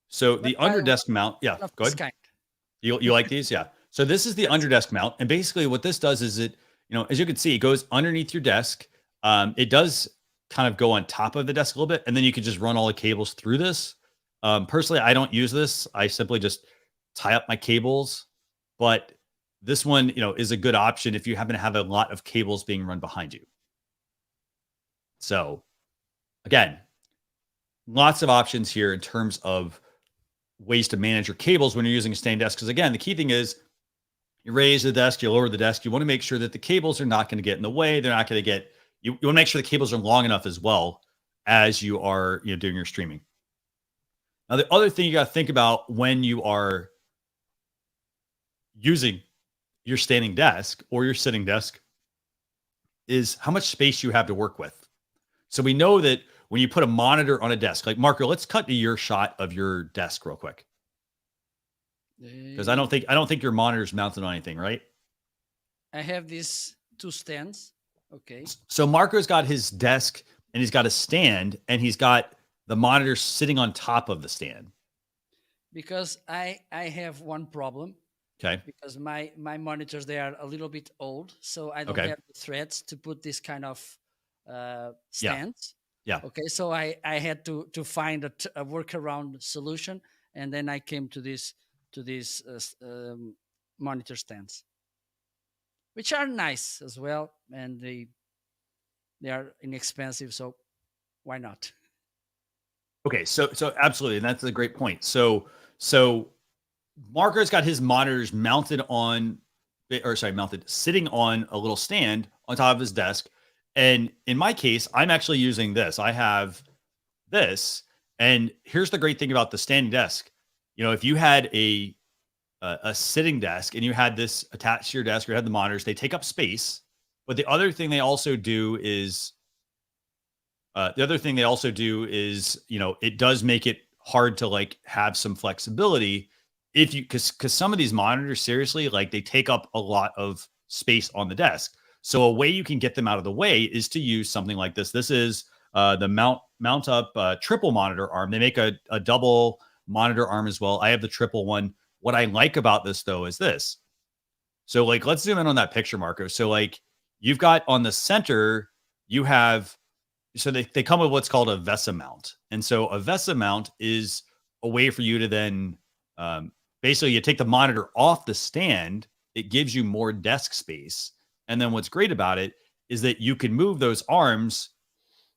So the under desk mount, yeah, go ahead. You like these? Yeah. So this is the under desk mount. And basically what this does is it, as you can see, it goes underneath your desk. It does kind of go on top of the desk a little bit, and then you can just run all the cables through this. Personally, I don't use this. I simply just tie up my cables, but this one, is a good option if you happen to have a lot of cables being run behind you. So again, lots of options here in terms of ways to manage your cables when you're using a stand desk. Because again, the key thing is you raise the desk, you lower the desk. You want to make sure that the cables are not going to get in the way. They're not going to get, you want to make sure the cables are long enough as well as you are doing your streaming. Now, the other thing you got to think about when you are using your standing desk or your sitting desk is how much space you have to work with. So we know that when you put a monitor on a desk, like Marco, let's cut to your shot of your desk real quick. Because I don't think your monitor's mounted on anything, right? I have these two stands. Okay. So Marco's got his desk and he's got a stand and he's got the monitor sitting on top of the stand. Because I have one problem. Okay. Because my monitors, they are a little bit old, so I don't have the threads to put this kind of stands. Yeah. Okay. So I had to find a workaround solution, and then I came to these monitor stands, which are nice as well, and they are inexpensive. So why not? Okay. So absolutely, and that's a great point. So Marco's got his monitors mounted sitting on a little stand on top of his desk. And in my case, I'm actually using this. I have this. And here's the great thing about the standing desk. If you had a sitting desk and you had this attached to your desk, or you had the monitors, they take up space. But the other thing they also do is, it does make it hard to like have some flexibility because some of these monitors, seriously, like they take up a lot of space on the desk. So a way you can get them out of the way is to use something like this. This is the mount up triple monitor arm. They make a double monitor arm as well. I have the triple one. What I like about this though is this. So like, let's zoom in on that picture, Marco. So like you've got on the center, you have, so they come with what's called a VESA mount. And so a VESA mount is a way for you to then basically you take the monitor off the stand. It gives you more desk space. And then what's great about it is that you can move those arms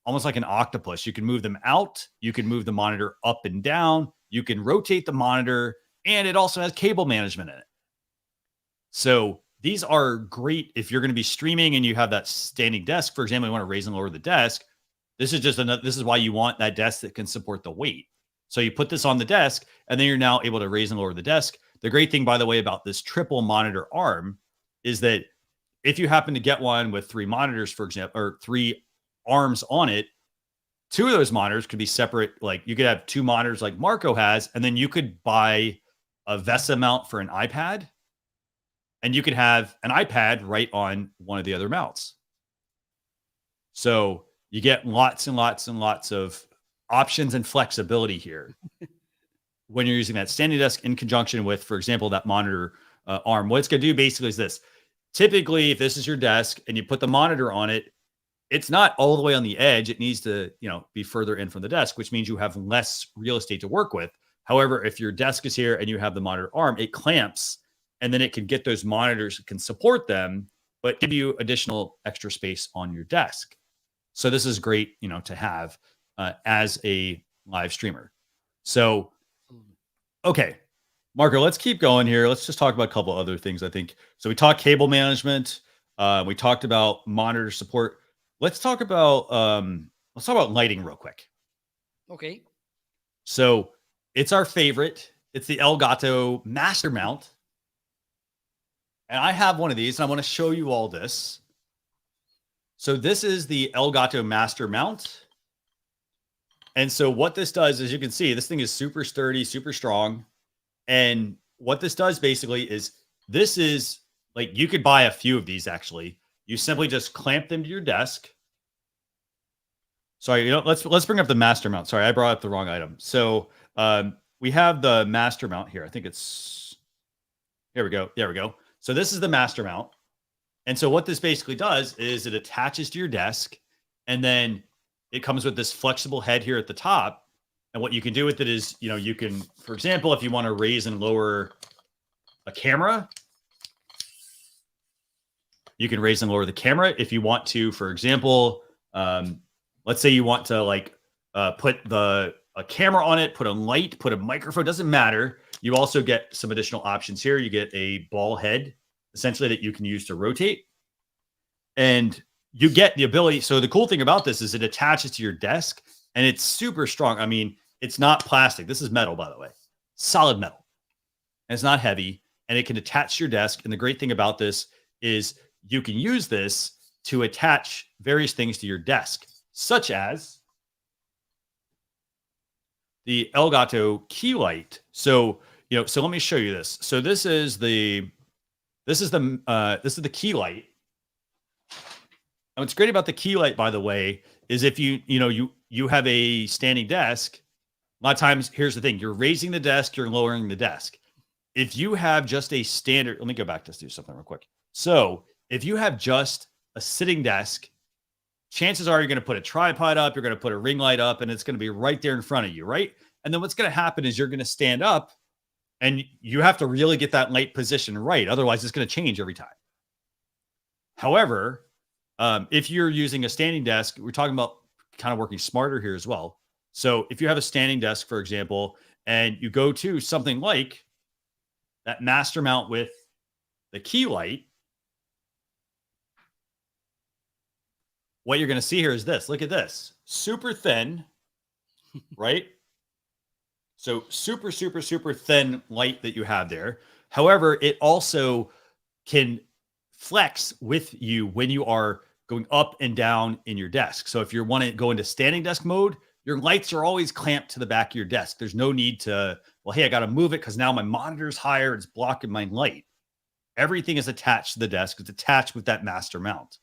almost like an octopus. You can move them out. You can move the monitor up and down. You can rotate the monitor, and it also has cable management in it. So these are great if you're going to be streaming and you have that standing desk. For example, you want to raise and lower the desk. This is why you want that desk that can support the weight. So you put this on the desk, and then you're now able to raise and lower the desk. The great thing, by the way, about this triple monitor arm is that if you happen to get one with 3 monitors, for example, or 3 arms on it, 2 of those monitors could be separate. Like you could have 2 monitors like Marco has, and then you could buy a VESA mount for an iPad, and you could have an iPad right on one of the other mounts. So you get lots and lots and lots of options and flexibility here when you're using that standing desk in conjunction with, for example, that monitor arm. What it's going to do basically is this. Typically, if this is your desk and you put the monitor on it, it's not all the way on the edge. It needs to, be further in from the desk, which means you have less real estate to work with. However, if your desk is here and you have the monitor arm, it clamps, and then it can get those monitors, it can support them, but give you additional extra space on your desk. So this is great, to have as a live streamer. So, okay, Marco, let's keep going here. Let's just talk about a couple other things, I think. So we talked cable management. We talked about monitor support. Let's talk about lighting real quick. Okay. So it's our favorite. It's the Elgato Master Mount. And I have one of these, and I want to show you all this. So this is the Elgato Master Mount. And so what this does, as you can see, this thing is super sturdy, super strong. And what this does basically is this is like, you could buy a few of these actually. You simply just clamp them to your desk. Sorry, let's bring up the Master Mount. Sorry, I brought up the wrong item. So we have the Master Mount here. I think it's, here we go. There we go. So this is the Master Mount. And so what this basically does is it attaches to your desk, and then it comes with this flexible head here at the top. And what you can do with it is, you can, for example, if you want to raise and lower a camera, you can raise and lower the camera. If you want to, for example, let's say you want to put a camera on it, put a light, put a microphone, doesn't matter. You also get some additional options here. You get a ball head, essentially, that you can use to rotate. And you get the ability. So the cool thing about this is it attaches to your desk, and it's super strong. I mean, it's not plastic. This is metal, by the way, solid metal. And it's not heavy, and it can attach to your desk. And the great thing about this is you can use this to attach various things to your desk, such as the Elgato Key Light. So, so let me show you this. So this is the Key Light. And what's great about the Key Light, by the way, is if you have a standing desk, a lot of times, here's the thing, you're raising the desk, you're lowering the desk. If you have just a standard, let me go back to do something real quick. So if you have just a sitting desk, chances are you're going to put a tripod up, you're going to put a ring light up, and it's going to be right there in front of you, right? And then what's going to happen is you're going to stand up, and you have to really get that light position right. Otherwise, it's going to change every time. However, if you're using a standing desk, we're talking about kind of working smarter here as well. So if you have a standing desk, for example, and you go to something like that Master Mount with the Key Light, what you're going to see here is this. Look at this. Super thin, right? So super, super, super thin light that you have there. However, it also can flex with you when you are going up and down in your desk. So if you want to go into standing desk mode, your lights are always clamped to the back of your desk. There's no need to, well, hey, I got to move it because now my monitor's higher. It's blocking my light. Everything is attached to the desk. It's attached with that Master Mount.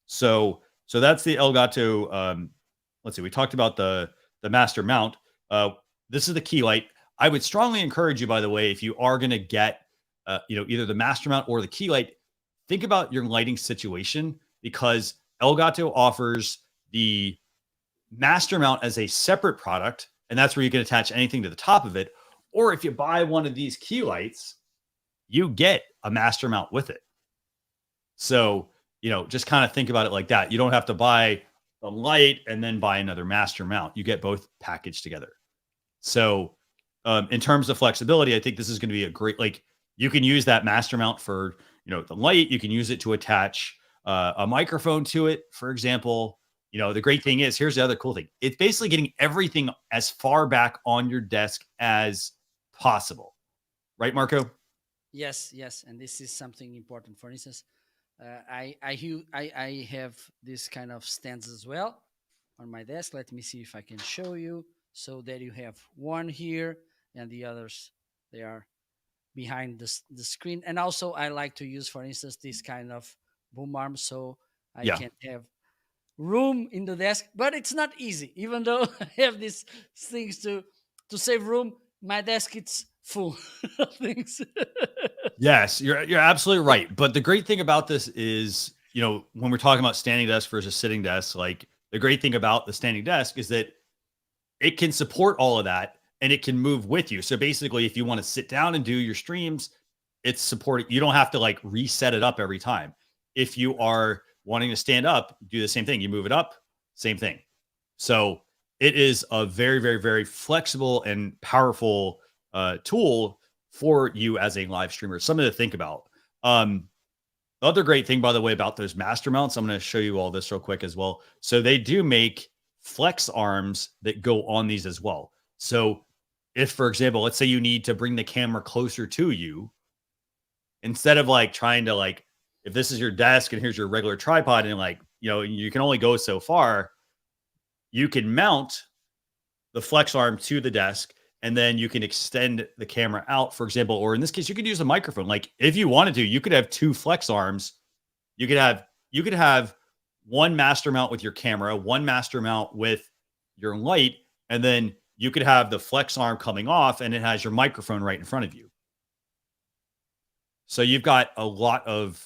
So that's the Elgato. Let's see. We talked about the Master Mount. This is the Key Light. I would strongly encourage you, by the way, if you are going to get, either the Master Mount or the Key Light, think about your lighting situation, because Elgato offers the Master Mount as a separate product, and that's where you can attach anything to the top of it. Or if you buy one of these Key Lights, you get a Master Mount with it. So, just kind of think about it like that. You don't have to buy the light, and then buy another master mount. You get both packaged together. So, in terms of flexibility, I think this is going to be a great, like, you can use that master mount for, the light. You can use it to attach a microphone to it, for example. The great thing is, here's the other cool thing. It's basically getting everything as far back on your desk as possible. Right, Marco? Yes, yes, and this is something important. For instance, I have this kind of stands as well on my desk. Let me see if I can show you. So that you have one here, and the others, they are behind the screen. And also, I like to use, for instance, this kind of boom arm, so I Yeah. can have room in the desk. But it's not easy, even though I have these things to save room. My desk it's full of things. Yes, you're absolutely right. But the great thing about this is, when we're talking about standing desk versus sitting desk, like, the great thing about the standing desk is that it can support all of that and it can move with you. So basically, if you want to sit down and do your streams, it's supporting. You don't have to like reset it up every time. If you are wanting to stand up, do the same thing. You move it up, same thing. So it is a very, very, very flexible and powerful tool for you as a live streamer. Something to think about. The other great thing, by the way, about those master mounts, I'm going to show you all this real quick as well. So they do make flex arms that go on these as well. So if, for example, let's say you need to bring the camera closer to you, instead of like trying to like, if this is your desk and here's your regular tripod and like, you can only go so far, you can mount the flex arm to the desk and then you can extend the camera out, for example, or in this case, you could use a microphone. Like if you wanted to, you could have two flex arms. You could have one master mount with your camera, one master mount with your light, and then you could have the flex arm coming off and it has your microphone right in front of you. So you've got a lot of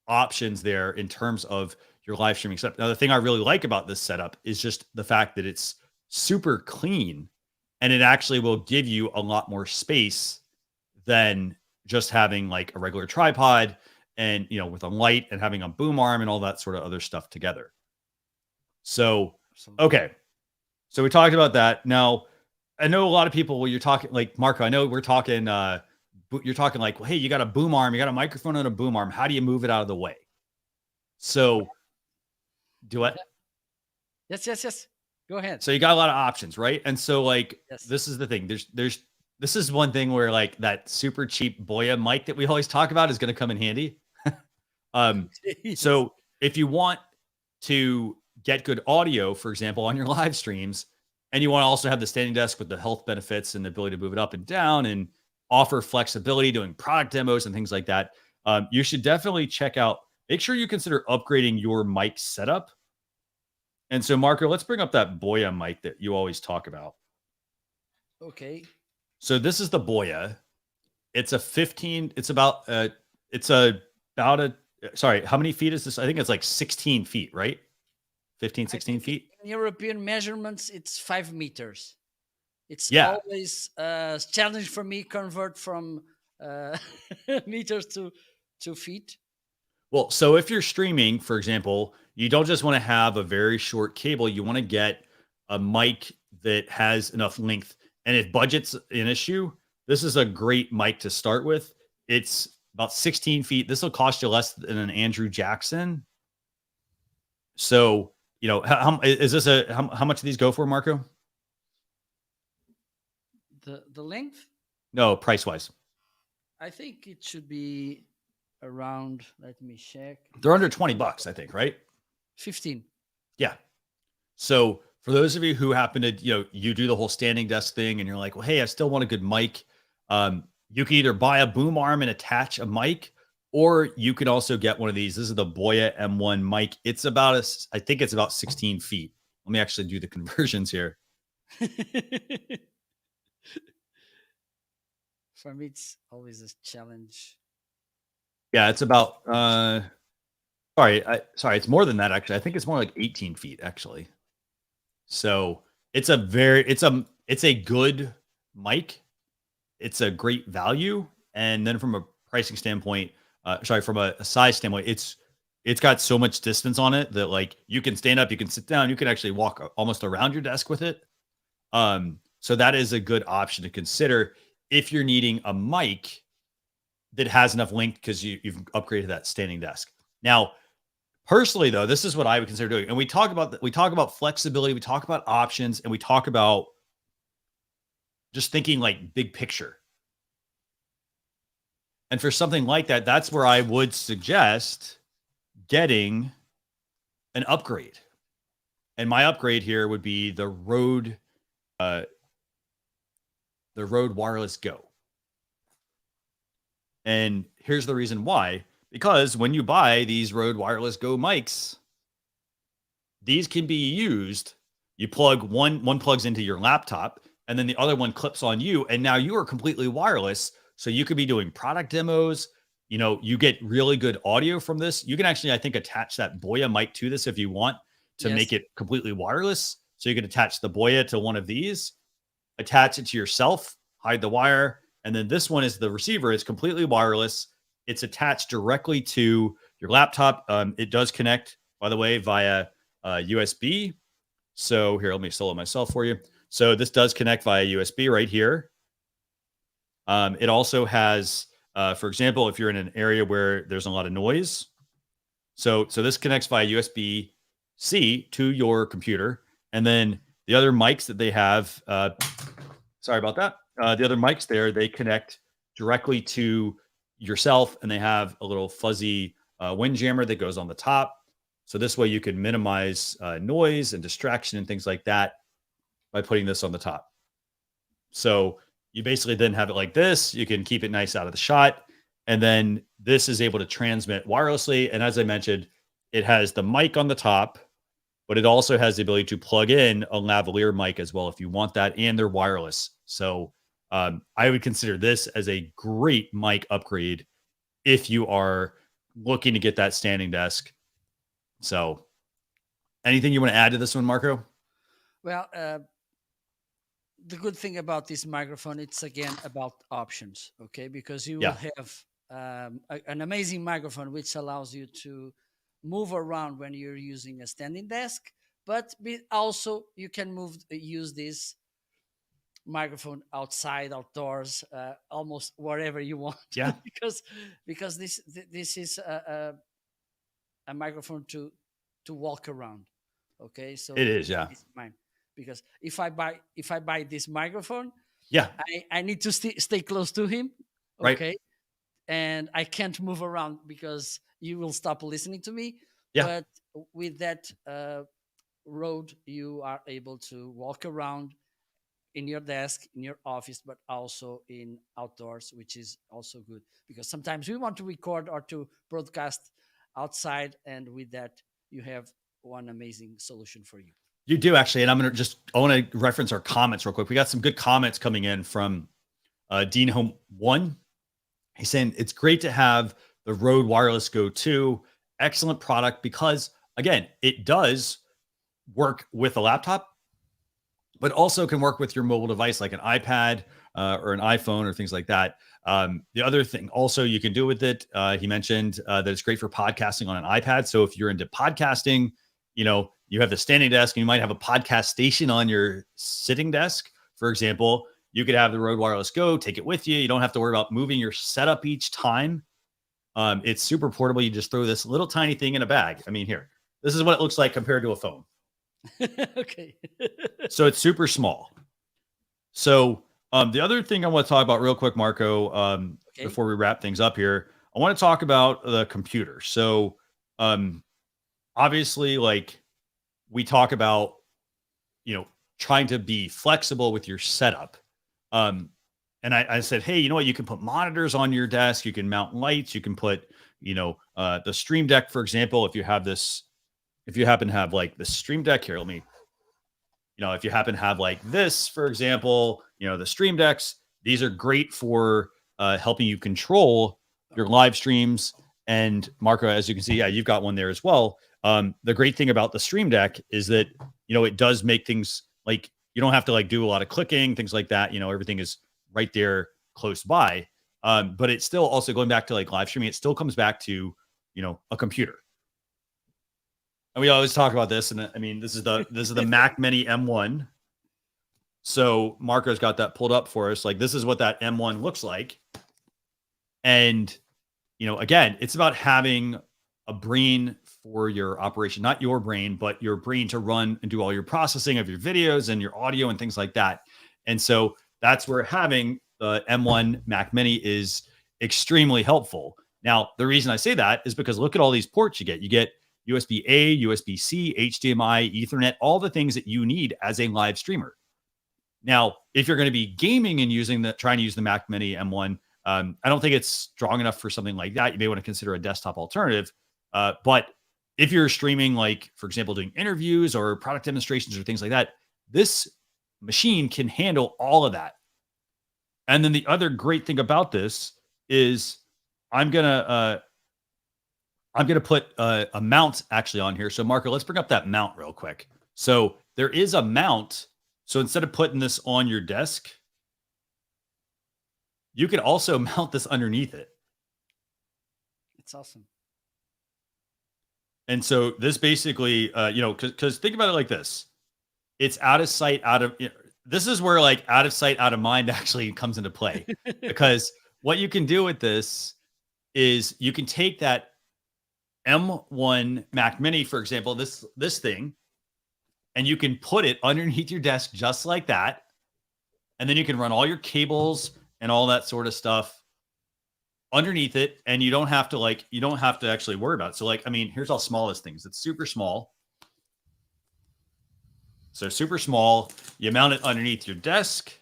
options there in terms of your live streaming setup. Now, the thing I really like about this setup is just the fact that it's super clean and it actually will give you a lot more space than just having like a regular tripod and, with a light and having a boom arm and all that sort of other stuff together. So, okay. So we talked about that. Now, I know a lot of people, when you're talking like Marco, I know we're talking, you're talking like, well, hey, you got a boom arm, you got a microphone and a boom arm. How do you move it out of the way? So do what? Yes. Go ahead. So you got a lot of options, right? And so like, Yes. this is the thing. This is one thing where like that super cheap Boya mic that we always talk about is going to come in handy. So if you want to get good audio, for example, on your live streams, and you want to also have the standing desk with the health benefits and the ability to move it up and down and offer flexibility doing product demos and things like that, you should definitely make sure you consider upgrading your mic setup. And so, Marco, let's bring up that Boya mic that you always talk about. Okay. So this is the Boya. It's sorry, how many feet is this? I think it's like 16 feet, right? 15, 16 feet. In European measurements, it's 5 meters. It's Yeah. always a challenge for me convert from meters to feet. Well, so if you're streaming, for example, you don't just want to have a very short cable. You want to get a mic that has enough length. And if budget's an issue, this is a great mic to start with. It's about 16 feet. This will cost you less than an Andrew Jackson. So, how much do these go for, Marco? The length? No, price wise. I think it should be around, let me check. They're under $20, I think, right? 15. Yeah. So for those of you who happen to, you do the whole standing desk thing and you're like, well, hey, I still want a good mic. You can either buy a boom arm and attach a mic, or you could also get one of these. This is the Boya M1 mic. It's I think it's about 16 feet. Let me actually do the conversions here. For me, it's always a challenge. Yeah, it's about, sorry, it's more than that, actually. I think it's more like 18 feet, actually. So it's a good mic. It's a great value. And then from a pricing standpoint, from a size standpoint, it's it's got so much distance on it that like you can stand up, you can sit down, you can actually walk almost around your desk with it. So that is a good option to consider if you're needing a mic that has enough length because you've upgraded that standing desk. Now, personally, though, this is what I would consider doing. And we talk about flexibility, we talk about options, and we talk about just thinking like big picture. And for something like that, that's where I would suggest getting an upgrade. And my upgrade here would be the Rode Wireless Go. And here's the reason why. Because when you buy these Rode Wireless Go mics, these can be used. You plug one plugs into your laptop, and then the other one clips on you, and now you are completely wireless. So you could be doing product demos. You know, you get really good audio from this. You can actually, I think, attach that Boya mic to this if you want to make it completely wireless. So you can attach the Boya to one of these, attach it to yourself, hide the wire, and then this one is the receiver. It's completely wireless. It's attached directly to your laptop. It does connect, by the way, via USB. So here, let me solo myself for you. So this does connect via USB right here. It also has, for example, if you're in an area where there's a lot of noise. So this connects via USB-C to your computer. And then the other mics that they have, sorry about that. The other mics there, they connect directly to yourself, and they have a little fuzzy windjammer that goes on the top. So this way you can minimize noise and distraction and things like that by putting this on the top. So you basically then have it like this. You can keep it nice out of the shot. And then this is able to transmit wirelessly. And as I mentioned, it has the mic on the top, but it also has the ability to plug in a lavalier mic as well if you want that, and they're wireless. So I would consider this as a great mic upgrade if you are looking to get that standing desk. So anything you want to add to this one, Marco? Well, the good thing about this microphone, it's again about options, okay? Because you will have an amazing microphone which allows you to move around when you're using a standing desk, but also you can use this microphone outside, outdoors, almost wherever you want. Yeah. because this is a microphone to walk around. Okay, so it is, yeah. it's mine. Because if I buy this microphone, yeah, I need to stay close to him. Okay, right. And I can't move around because you will stop listening to me. Yeah. But with that Rode, you are able to walk around in your desk, in your office, but also in outdoors, which is also good because sometimes we want to record or to broadcast outside, and with that, you have one amazing solution for you. You do actually, and I want to reference our comments real quick. We got some good comments coming in from Dean Home 1. He's saying it's great to have the Rode Wireless Go 2. Excellent product because, again, it does work with a laptop, but also can work with your mobile device like an iPad or an iPhone or things like that. The other thing also you can do with it, he mentioned that it's great for podcasting on an iPad. So if you're into podcasting, you have the standing desk and you might have a podcast station on your sitting desk. For example, you could have the Rode Wireless Go, take it with you. You don't have to worry about moving your setup each time. It's super portable. You just throw this little tiny thing in a bag. I mean, here, this is what it looks like compared to a phone. Okay. So it's super small. So the other thing I want to talk about real quick, Marco, before we wrap things up here, I want to talk about the computer. So obviously, like we talk about, trying to be flexible with your setup. And I said, hey, you know what? You can put monitors on your desk. You can mount lights. You can put, the Stream Deck, for example, if you happen to have like the Stream Deck here, if you happen to have like this, for example, the Stream Decks, these are great for helping you control your live streams. And Marco, as you can see, you've got one there as well. The great thing about the Stream Deck is that, it does make things like you don't have to like do a lot of clicking, things like that. Everything is right there close by. But it's still also going back to like live streaming. It still comes back to, a computer. And we always talk about this. And I mean, this is the Mac Mini M1. So Marco's got that pulled up for us. Like, this is what that M1 looks like. And, again, it's about having a brain for your operation, not your brain, but your brain to run and do all your processing of your videos and your audio and things like that. And so that's where having the M1 Mac Mini is extremely helpful. Now, the reason I say that is because look at all these ports you get. You get USB-A, USB-C, HDMI, Ethernet, all the things that you need as a live streamer. Now, if you're going to be gaming and trying to use the Mac Mini M1, I don't think it's strong enough for something like that. You may want to consider a desktop alternative. But if you're streaming, like, for example, doing interviews or product demonstrations or things like that, this machine can handle all of that. And then the other great thing about this is I'm gonna put a mount actually on here. So Marco, let's bring up that mount real quick. So there is a mount. So instead of putting this on your desk, you can also mount this underneath it. It's awesome. And so this basically, because think about it like this. It's out of sight, this is where like out of sight, out of mind actually comes into play. Because what you can do with this is you can take that M1 Mac Mini, for example, this thing, and you can put it underneath your desk just like that. And then you can run all your cables and all that sort of stuff underneath it. And you don't have to actually worry about it. So, like, I mean, here's how small this thing is. It's super small. So super small. You mount it underneath your desk.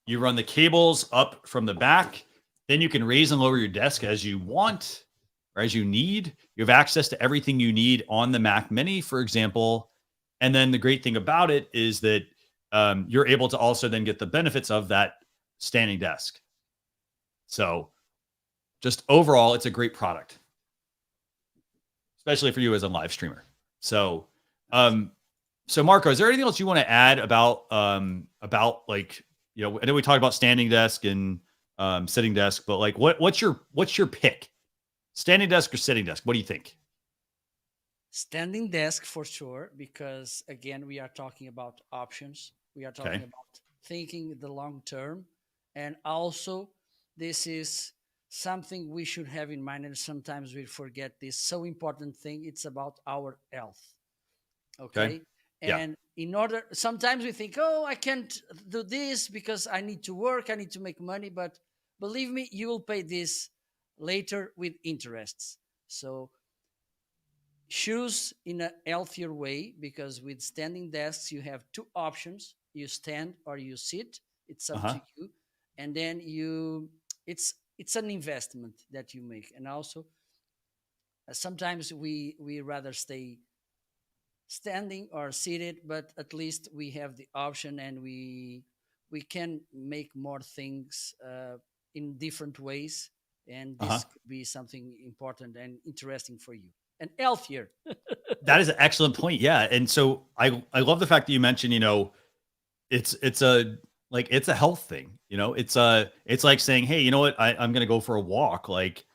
You run the cables up from the back. Then you can raise and lower your desk as you want or as you need. You have access to everything you need on the Mac Mini, for example. And then the great thing about it is that you're able to also then get the benefits of that standing desk. So just overall, it's a great product, especially for you as a live streamer. So, so Marco, is there anything else you want to add about like, I know we talked about standing desk and sitting desk, but like, what's your pick? Standing desk or sitting desk? What do you think? Standing desk for sure, because again, we are talking about options. We are talking about thinking the long term. And also, this is something we should have in mind. And sometimes we forget this so important thing. It's about our health. Okay. And sometimes we think, oh, I can't do this because I need to work, I need to make money. But believe me, you will pay this later with interests. So choose in a healthier way, because with standing desks, you have two options. You stand or you sit. It's up to you. And then it's an investment that you make. And also, sometimes we rather stay standing or seated, but at least we have the option, and we can make more things in different ways, and this could be something important and interesting for you and healthier. That is an excellent point. Yeah. And so I love the fact that you mentioned, it's a health thing, it's like saying, hey, you know what, I'm going to go for a walk. Like,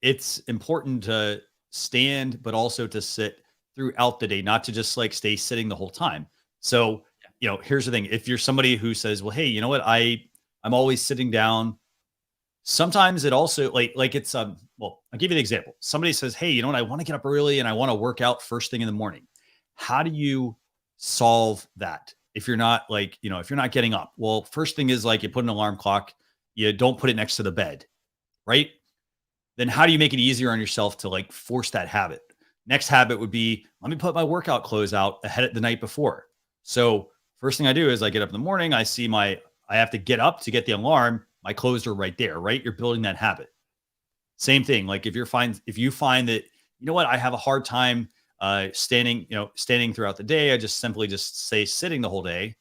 it's important to stand, but also to sit throughout the day, not to just like stay sitting the whole time. So, here's the thing. If you're somebody who says, well, hey, you know what, I'm always sitting down. Sometimes it also like it's, well, I'll give you the example. Somebody says, hey, you know what, I want to get up early and I want to work out first thing in the morning. How do you solve that? If you're not if you're not getting up, well, first thing is like you put an alarm clock, you don't put it next to the bed, right? Then how do you make it easier on yourself to like force that habit? Next habit would be, let me put my workout clothes out ahead of the night before. So first thing I do is I get up in the morning, I have to get up to get the alarm. My clothes are right there, right? You're building that habit. Same thing. Like if you find that, you know what, I have a hard time standing throughout the day. I just simply say sitting the whole day.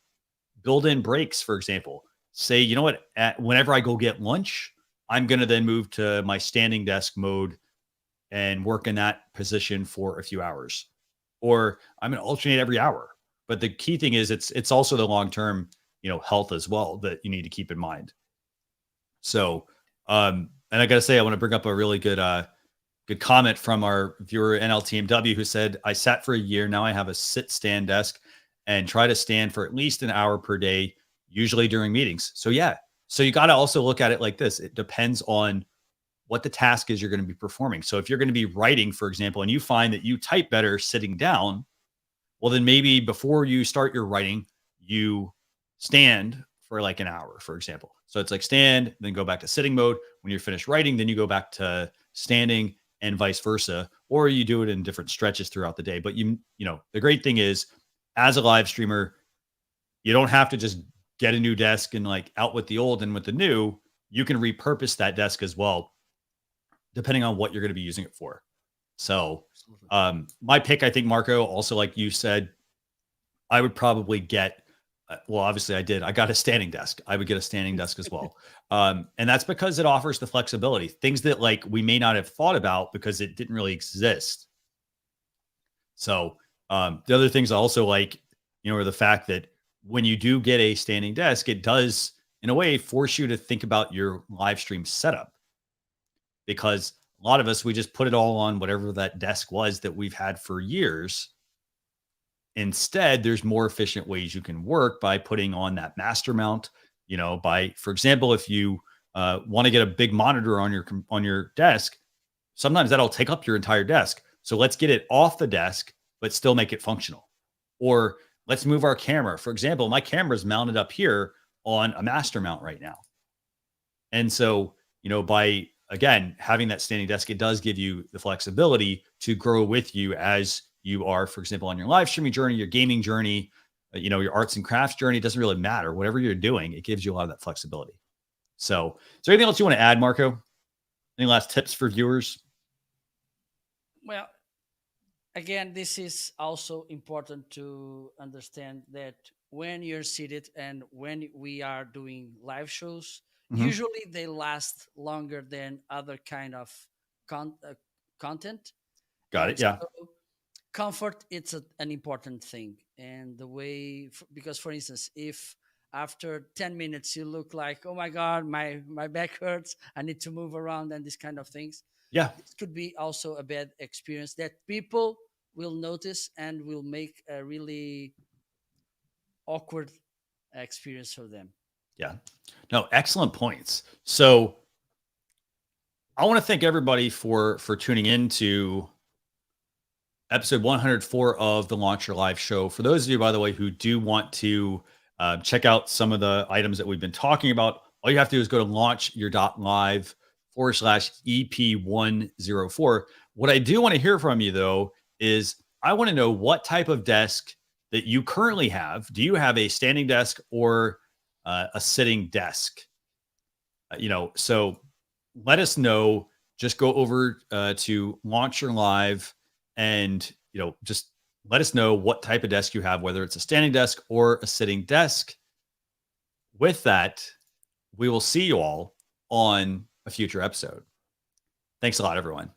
Build in breaks, for example. Say, you know what, whenever I go get lunch, I'm going to then move to my standing desk mode and work in that position for a few hours. Or I'm going to alternate every hour. But the key thing is it's also the long-term, health as well that you need to keep in mind. So, and I got to say, I want to bring up a really good good comment from our viewer NLTMW who said, I sat for a year. Now I have a sit stand desk and try to stand for at least an hour per day, usually during meetings. So yeah. So you got to also look at it like this. It depends on what the task is you're going to be performing. So if you're going to be writing, for example, and you find that you type better sitting down, well, then maybe before you start your writing, you stand for like an hour, for example. So it's like stand, then go back to sitting mode. When you're finished writing, then you go back to standing and vice versa, or you do it in different stretches throughout the day. But the great thing is as a live streamer, you don't have to just get a new desk and like out with the old and with the new. You can repurpose that desk as well, depending on what you're going to be using it for. So my pick, I think, Marco, also like you said, I would probably get, well, obviously I did. I got a standing desk. I would get a standing desk as well. And that's because it offers the flexibility, things that like we may not have thought about because it didn't really exist. So the other things I also like, are the fact that when you do get a standing desk, it does in a way force you to think about your live stream setup, because a lot of us, we just put it all on whatever that desk was that we've had for years. Instead, there's more efficient ways you can work by putting on that master mount, for example, if you want to get a big monitor on your desk, sometimes that'll take up your entire desk. So let's get it off the desk, but still make it functional. Or let's move our camera. For example, my camera is mounted up here on a master mount right now. And so, by, again, having that standing desk, it does give you the flexibility to grow with you as you are, for example, on your live streaming journey, your gaming journey, your arts and crafts journey. It doesn't really matter. Whatever you're doing, it gives you a lot of that flexibility. So is there anything else you want to add, Marco? Any last tips for viewers? Well, again, this is also important to understand that when you're seated and when we are doing live shows, usually they last longer than other kind of content. Got it. Yeah. So comfort, it's an important thing. And the way, because for instance, if after 10 minutes you look like, oh my God, my back hurts, I need to move around and these kind of things. Yeah. This could be also a bad experience that people will notice and will make a really awkward experience for them. Yeah. No, excellent points. So I want to thank everybody for tuning in to episode 104 of the Launch Your Live show. For those of you, by the way, who do want to check out some of the items that we've been talking about, all you have to do is go to launchyour.live/EP104. What I do want to hear from you, though, is I want to know what type of desk that you currently have. Do you have a standing desk or a sitting desk? So let us know. Just go over to Launch Your Live and, just let us know what type of desk you have, whether it's a standing desk or a sitting desk. With that, we will see you all on a future episode. Thanks a lot, everyone.